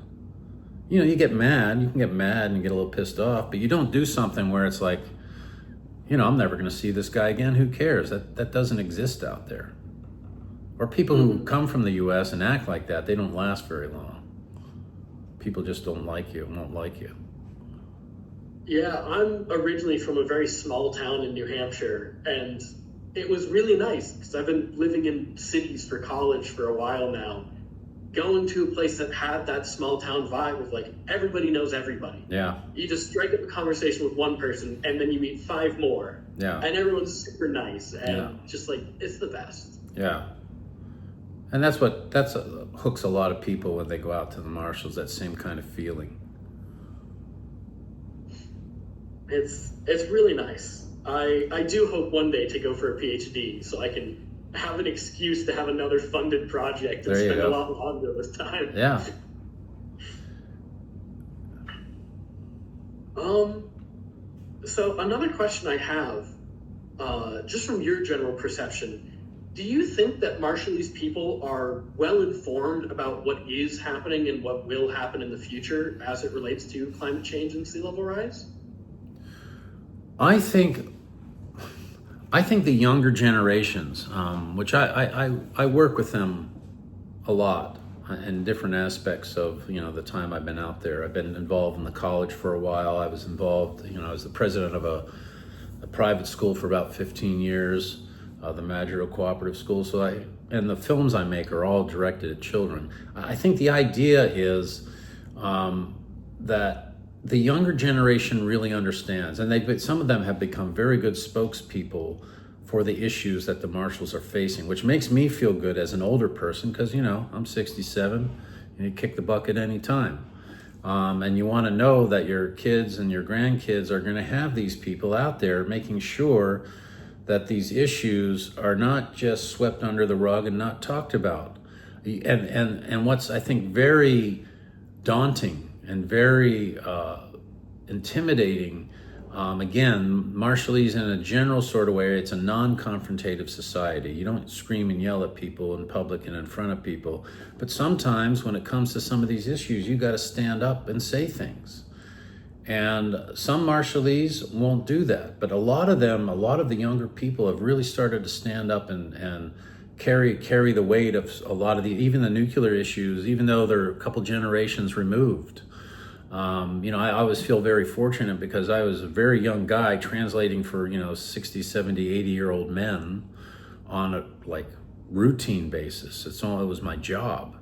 You get mad, you can get mad and get a little pissed off, but you don't do something where it's like, I'm never going to see this guy again. Who cares? That doesn't exist out there. Or people who come from the U.S. and act like that, they don't last very long. People just don't like you, won't like you. Yeah, I'm originally from a very small town in New Hampshire, and it was really nice because I've been living in cities for college for a while now. Going to a place that had that small town vibe of like everybody knows everybody. Yeah. You just strike up a conversation with one person and then you meet 5 more. Yeah. And everyone's super nice and just like, it's the best. Yeah. And that's hooks a lot of people when they go out to the Marshalls, that same kind of feeling. It's really nice. I do hope one day to go for a PhD so I can have an excuse to have another funded project and spend a lot longer this time. Yeah. So another question I have, just from your general perception, do you think that Marshallese people are well informed about what is happening and what will happen in the future as it relates to climate change and sea level rise? I think the younger generations, which I work with them a lot in different aspects of the time I've been out there. I've been involved in the college for a while. I was involved, I was the president of a private school for about 15 years, the Madrigal Cooperative School. And the films I make are all directed at children. I think the idea is that the younger generation really understands, and some of them have become very good spokespeople for the issues that the Marshalls are facing, which makes me feel good as an older person because, I'm 67 and you kick the bucket any time. And you want to know that your kids and your grandkids are going to have these people out there making sure that these issues are not just swept under the rug and not talked about. And what's, I think, very daunting and very intimidating, again, Marshallese in a general sort of way, it's a non-confrontative society. You don't scream and yell at people in public and in front of people. But sometimes when it comes to some of these issues, you got to stand up and say things. And some Marshallese won't do that. But a lot of the younger people have really started to stand up and carry the weight of a lot of even the nuclear issues, even though they're a couple generations removed. I always feel very fortunate because I was a very young guy translating for, 60, 70, 80-year-old men on a routine basis. It was my job.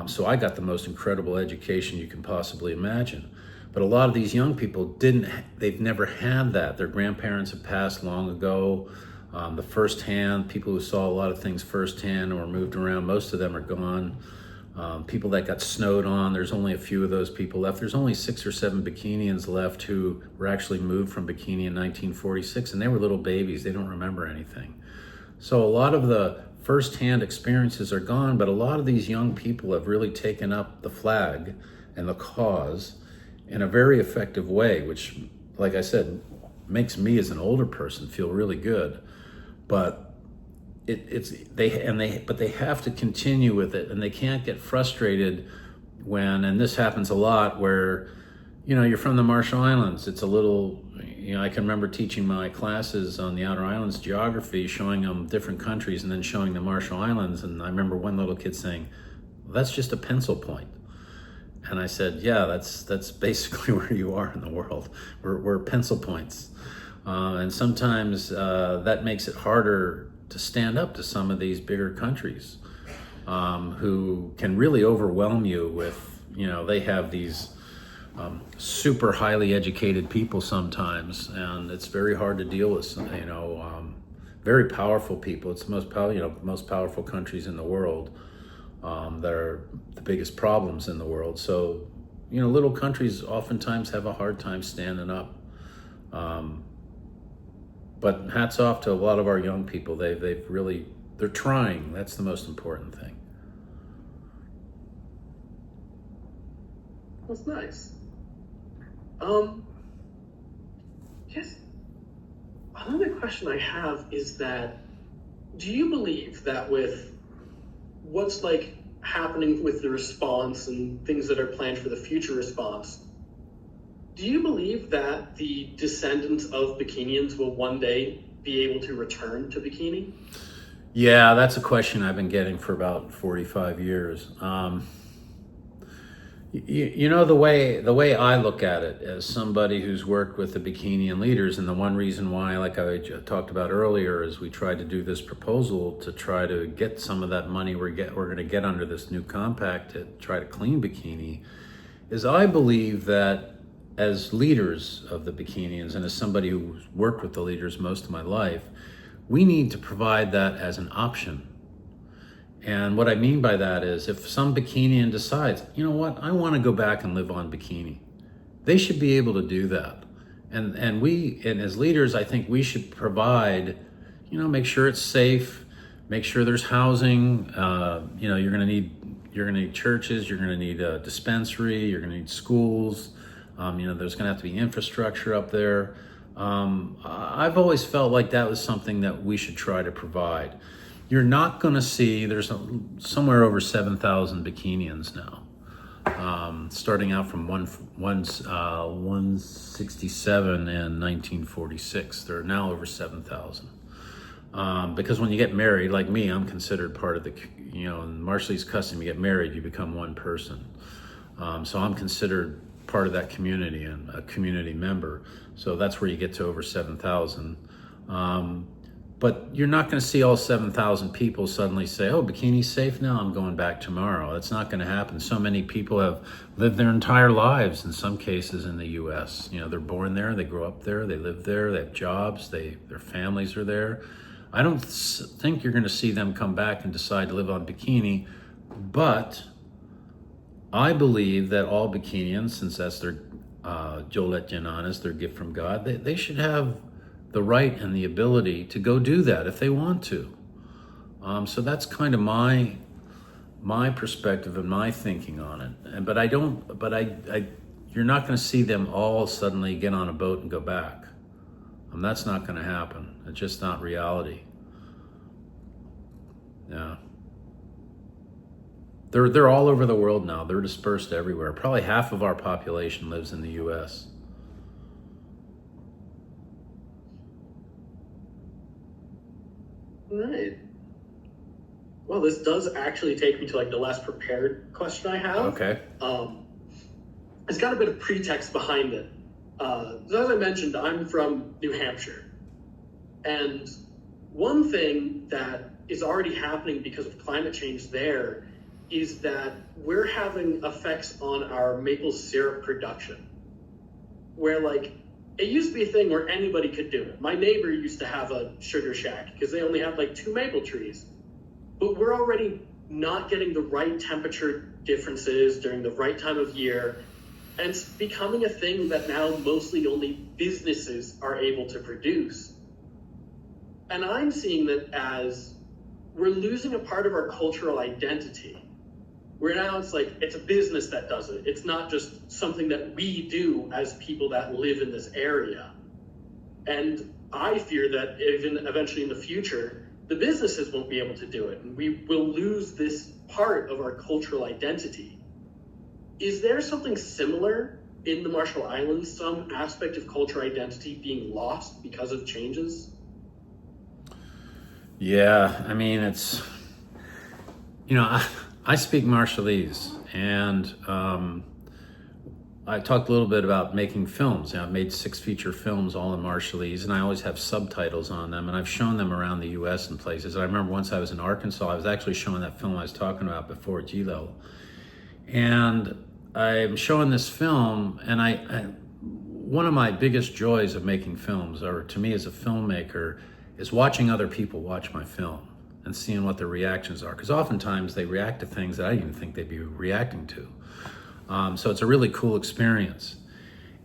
So I got the most incredible education you can possibly imagine. But a lot of these young people they've never had that. Their grandparents have passed long ago. The firsthand, people who saw a lot of things firsthand or moved around, most of them are gone. People that got snowed on, there's only a few of those people left. There's only 6 or 7 Bikinians left who were actually moved from Bikini in 1946, and they were little babies. They don't remember anything. So a lot of the firsthand experiences are gone, but a lot of these young people have really taken up the flag and the cause in a very effective way, which, like I said, makes me as an older person feel really good. But they have to continue with it, and they can't get frustrated and this happens a lot where, you're from the Marshall Islands. It's a little, I can remember teaching my classes on the Outer Islands geography, showing them different countries and then showing the Marshall Islands. And I remember one little kid saying, well, that's just a pencil point. And I said, yeah, that's basically where you are in the world. We're pencil points. And sometimes that makes it harder to stand up to some of these bigger countries who can really overwhelm you with, they have these super highly educated people sometimes, and it's very hard to deal with, very powerful people. It's the most powerful countries in the world that are the biggest problems in the world. So, little countries oftentimes have a hard time standing up. But hats off to a lot of our young people. They've really, they're trying. That's the most important thing. That's nice. Yes. Another question I have is that, do you believe that with what's like happening with the response and things that are planned for the future response, do you believe that the descendants of Bikinians will one day be able to return to Bikini? Yeah, that's a question I've been getting for about 45 years. You know, the way I look at it as somebody who's worked with the Bikinian leaders, and the one reason why, like I talked about earlier, is we tried to do this proposal to try to get some of that money we're going to get under this new compact to try to clean Bikini, is I believe that as leaders of the Bikinians, and as somebody who's worked with the leaders most of my life, we need to provide that as an option. And what I mean by that is, if some Bikinian decides, you know what, I want to go back and live on Bikini, they should be able to do that. And as leaders, I think we should provide, make sure it's safe, make sure there's housing. You're going to need churches, you're going to need a dispensary, you're going to need schools. There's going to have to be infrastructure up there. I've always felt like that was something that we should try to provide. You're not going to see, there's somewhere over 7,000 Bikinians now, starting out from 167 in 1946. There are now over 7,000. Because when you get married, like me, I'm considered part of the, in Marshallese custom, you get married, you become one person. So I'm considered part of that community and a community member. So that's where you get to over 7,000. But you're not going to see all 7,000 people suddenly say, oh, Bikini's safe now, I'm going back tomorrow. That's not going to happen. So many people have lived their entire lives, in some cases, in the U.S. They're born there, they grow up there, they live there, they have jobs, their families are there. I don't think you're going to see them come back and decide to live on Bikini, but I believe that all Bikinians, since that's their Jolet Jananas, their gift from God, they should have the right and the ability to go do that if they want to. So that's kind of my perspective and my thinking on it. You're not going to see them all suddenly get on a boat and go back. That's not going to happen. It's just not reality. Yeah. They're all over the world now. They're dispersed everywhere. Probably half of our population lives in the U.S. Right. Well, this does actually take me to like the less prepared question I have. Okay. It's got a bit of pretext behind it. So as I mentioned, I'm from New Hampshire. And one thing that is already happening because of climate change there is that we're having effects on our maple syrup production. Where like, it used to be a thing where anybody could do it. My neighbor used to have a sugar shack because they only had like 2 maple trees. But we're already not getting the right temperature differences during the right time of year. And it's becoming a thing that now mostly only businesses are able to produce. And I'm seeing that as we're losing a part of our cultural identity. Where now it's like, it's a business that does it. It's not just something that we do as people that live in this area. And I fear that even eventually in the future, the businesses won't be able to do it. And we will lose this part of our cultural identity. Is there something similar in the Marshall Islands, some aspect of cultural identity being lost because of changes? Yeah, I mean, it's, I speak Marshallese, and I talked a little bit about making films. I've made 6 feature films all in Marshallese, and I always have subtitles on them, and I've shown them around the U.S. and places. I remember once I was in Arkansas, I was actually showing that film I was talking about before at G-Level. And I'm showing this film, and one of my biggest joys of making films, or to me as a filmmaker, is watching other people watch my film and seeing what their reactions are. Because oftentimes they react to things that I didn't even think they'd be reacting to. So it's a really cool experience.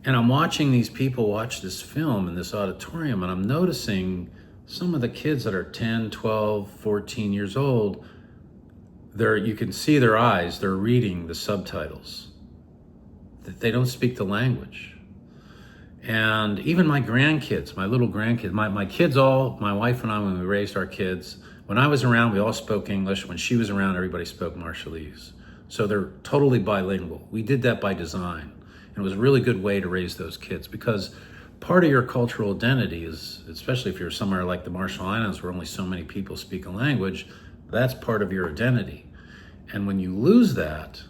And I'm watching these people watch this film in this auditorium, and I'm noticing some of the kids that are 10, 12, 14 years old, you can see their eyes, they're reading the subtitles. They don't speak the language. And even my grandkids, my little grandkids, my kids my wife and I, when we raised our kids, when I was around, we all spoke English. When she was around, everybody spoke Marshallese. So they're totally bilingual. We did that by design. And it was a really good way to raise those kids, because part of your cultural identity is, especially if you're somewhere like the Marshall Islands where only so many people speak a language, that's part of your identity. And when you lose that,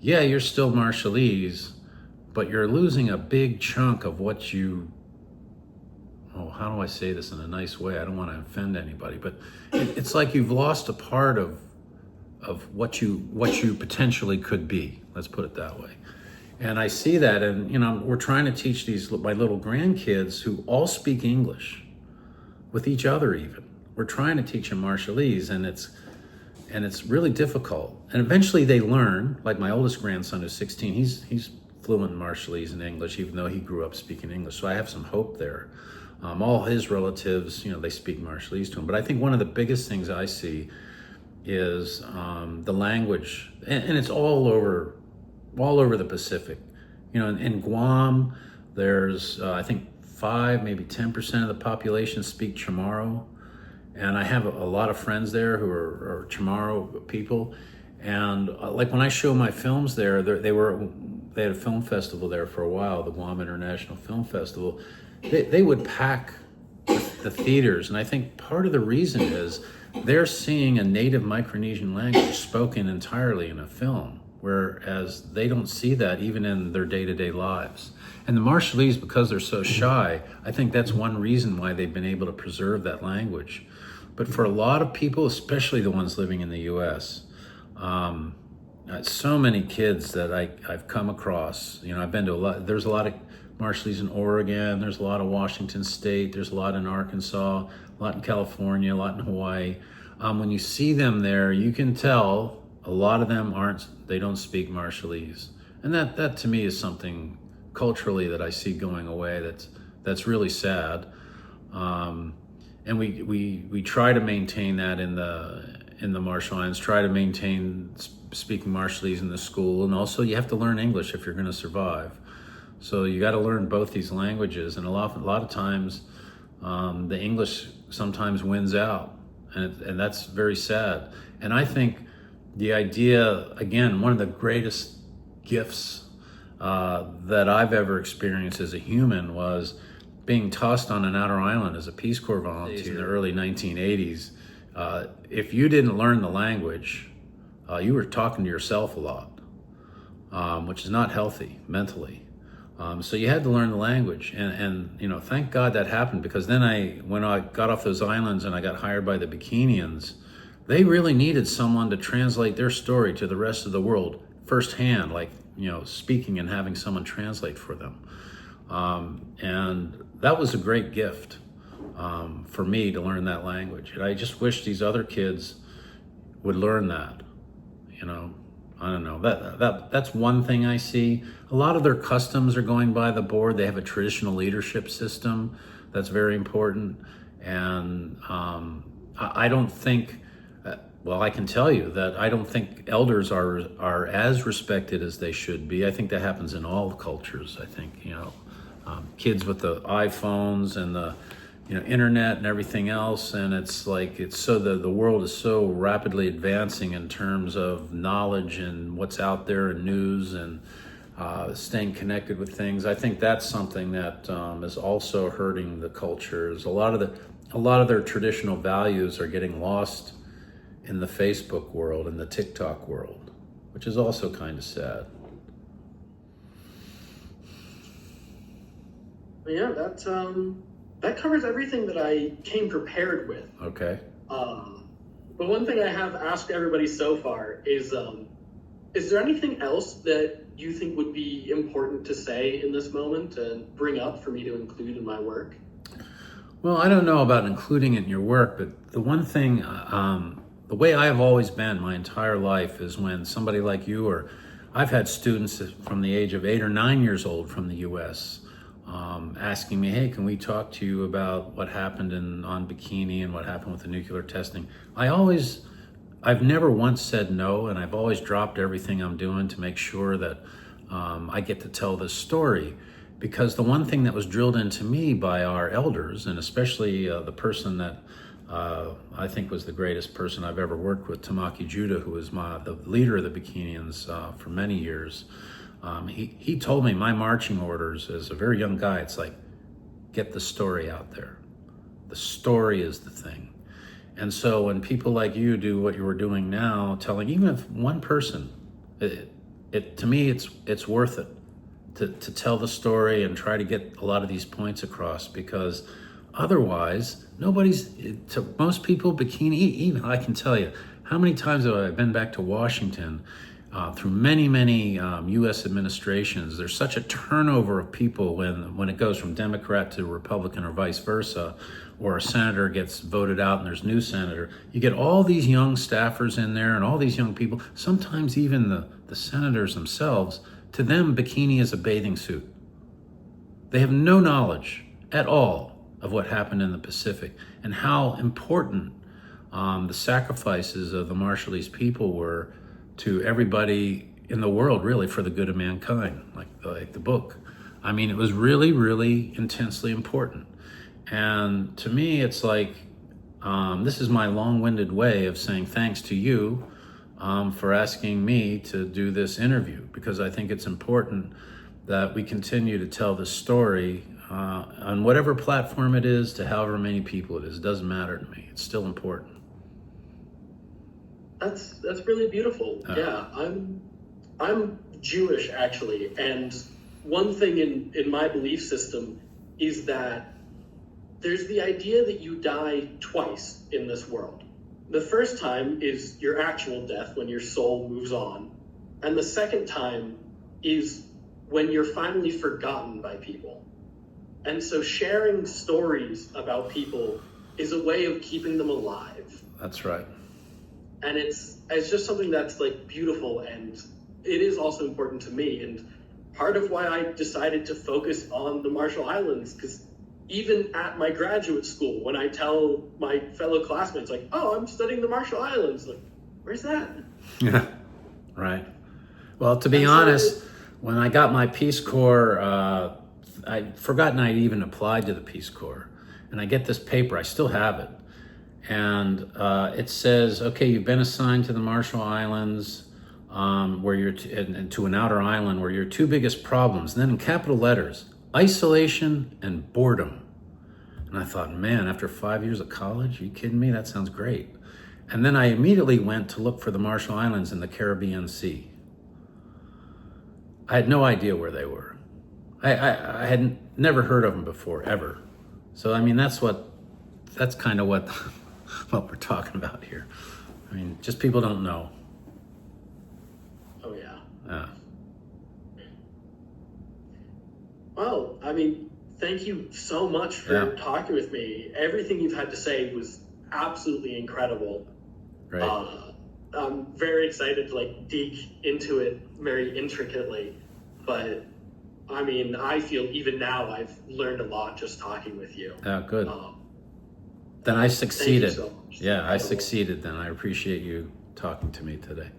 yeah, you're still Marshallese, but you're losing a big chunk of what how do I say this in a nice way? I don't want to offend anybody, but it's like you've lost a part of what you potentially could be. Let's put it that way. And I see that, and we're trying to teach my little grandkids who all speak English with each other. Even we're trying to teach them Marshallese, and it's really difficult. And eventually they learn. Like my oldest grandson, who's 16, he's fluent in Marshallese and English, even though he grew up speaking English. So I have some hope there. All his relatives, they speak Marshallese to him. But I think one of the biggest things I see is the language, and it's all over the Pacific. In Guam, there's I think 5, maybe 10% of the population speak Chamorro, and I have a lot of friends there who are Chamorro people. And like when I show my films there, they had a film festival there for a while, the Guam International Film Festival. They would pack the theaters, and I think part of the reason is they're seeing a native Micronesian language spoken entirely in a film, whereas they don't see that even in their day-to-day lives. And the Marshallese, because they're so shy, I think that's one reason why they've been able to preserve that language. But for a lot of people, especially the ones living in the U.S., so many kids that I've come across, I've been to there's a lot of Marshallese in Oregon, there's a lot of Washington State, there's a lot in Arkansas, a lot in California, a lot in Hawaii. When you see them there, you can tell a lot of them they don't speak Marshallese. And that to me is something culturally that I see going away that's really sad. And we try to maintain that in the Marshall Islands, try to maintain speaking Marshallese in the school, and also you have to learn English if you're going to survive. So you got to learn both these languages, and a lot of times the English sometimes wins out, and that's very sad. And I think the idea, again, one of the greatest gifts that I've ever experienced as a human was being tossed on an outer island as a Peace Corps volunteer in the early 1980s. If you didn't learn the language, you were talking to yourself a lot, which is not healthy mentally. So you had to learn the language, and thank God that happened, because then when I got off those islands and I got hired by the Bikinians, they really needed someone to translate their story to the rest of the world firsthand, like speaking and having someone translate for them, and that was a great gift for me to learn that language. And I just wish these other kids would learn that. I don't know, that's one thing I see. A lot of their customs are going by the board. They have a traditional leadership system that's very important. And I don't think, I can tell you that I don't think elders are as respected as they should be. I think that happens in all cultures. I think, kids with the iPhones and the internet and everything else, and it's so the world is so rapidly advancing in terms of knowledge and what's out there in news and staying connected with things. I think that's something that is also hurting the cultures. A lot of their traditional values are getting lost in the Facebook world and the TikTok world, which is also kind of sad. Yeah, that covers everything that I came prepared with. Okay. But one thing I have asked everybody so far is there anything else that you think would be important to say in this moment and bring up for me to include in my work? Well, I don't know about including it in your work, but the one thing, the way I have always been my entire life is when somebody like you or I've had students from the age of 8 or 9 years old from the U.S. Asking me, hey, can we talk to you about what happened on Bikini and what happened with the nuclear testing? I've never once said no, and I've always dropped everything I'm doing to make sure that I get to tell this story. Because the one thing that was drilled into me by our elders, and especially the person that I think was the greatest person I've ever worked with, Tamaki Judah, who was the leader of the Bikinians for many years, he told me my marching orders as a very young guy, it's like, get the story out there. The story is the thing. And so when people like you do what you were doing now, telling even if one person, to me, it's worth it to tell the story and try to get a lot of these points across, because otherwise, to most people, Bikini, even I can tell you, how many times have I been back to Washington through many U.S. administrations? There's such a turnover of people when it goes from Democrat to Republican or vice versa, or a senator gets voted out and there's new senator. You get all these young staffers in there and all these young people, sometimes even the senators themselves. To them, Bikini is a bathing suit. They have no knowledge at all of what happened in the Pacific and how important the sacrifices of the Marshallese people were to everybody in the world, really, for the good of mankind, like the book. I mean, it was really, really intensely important. And to me, it's like, this is my long-winded way of saying thanks to you for asking me to do this interview, because I think it's important that we continue to tell the story on whatever platform it is, to however many people it is. It doesn't matter to me. It's still important. That's really beautiful. Yeah, I'm Jewish, actually, and one thing in my belief system is that there's the idea that you die twice in this world. The first time is your actual death, when your soul moves on. And the second time is when you're finally forgotten by people. And so sharing stories about people is a way of keeping them alive. That's right. And it's just something that's like beautiful, and it is also important to me. And part of why I decided to focus on the Marshall Islands, because even at my graduate school, when I tell my fellow classmates, like, oh, I'm studying the Marshall Islands, like, where's that? Yeah, right. Well, to be honest, when I got my Peace Corps, I'd forgotten I'd even applied to the Peace Corps. And I get this paper, I still have it. And it says, okay, you've been assigned to the Marshall Islands, where you're and to an outer island where your two biggest problems, and then in capital letters, isolation and boredom. And I thought, man, after 5 years of college, are you kidding me? That sounds great. And then I immediately went to look for the Marshall Islands in the Caribbean Sea. I had no idea where they were. I had never heard of them before, ever. So, I mean, that's kind of what we're talking about here. I mean, just people don't know. Oh, yeah. Yeah. Well, I mean, thank you so much for talking with me. Everything you've had to say was absolutely incredible. Great. I'm very excited to dig into it very intricately, but I mean, I feel even now I've learned a lot just talking with you. Yeah, good. Then I succeeded. Thank you so much. Yeah, I succeeded then. I appreciate you talking to me today.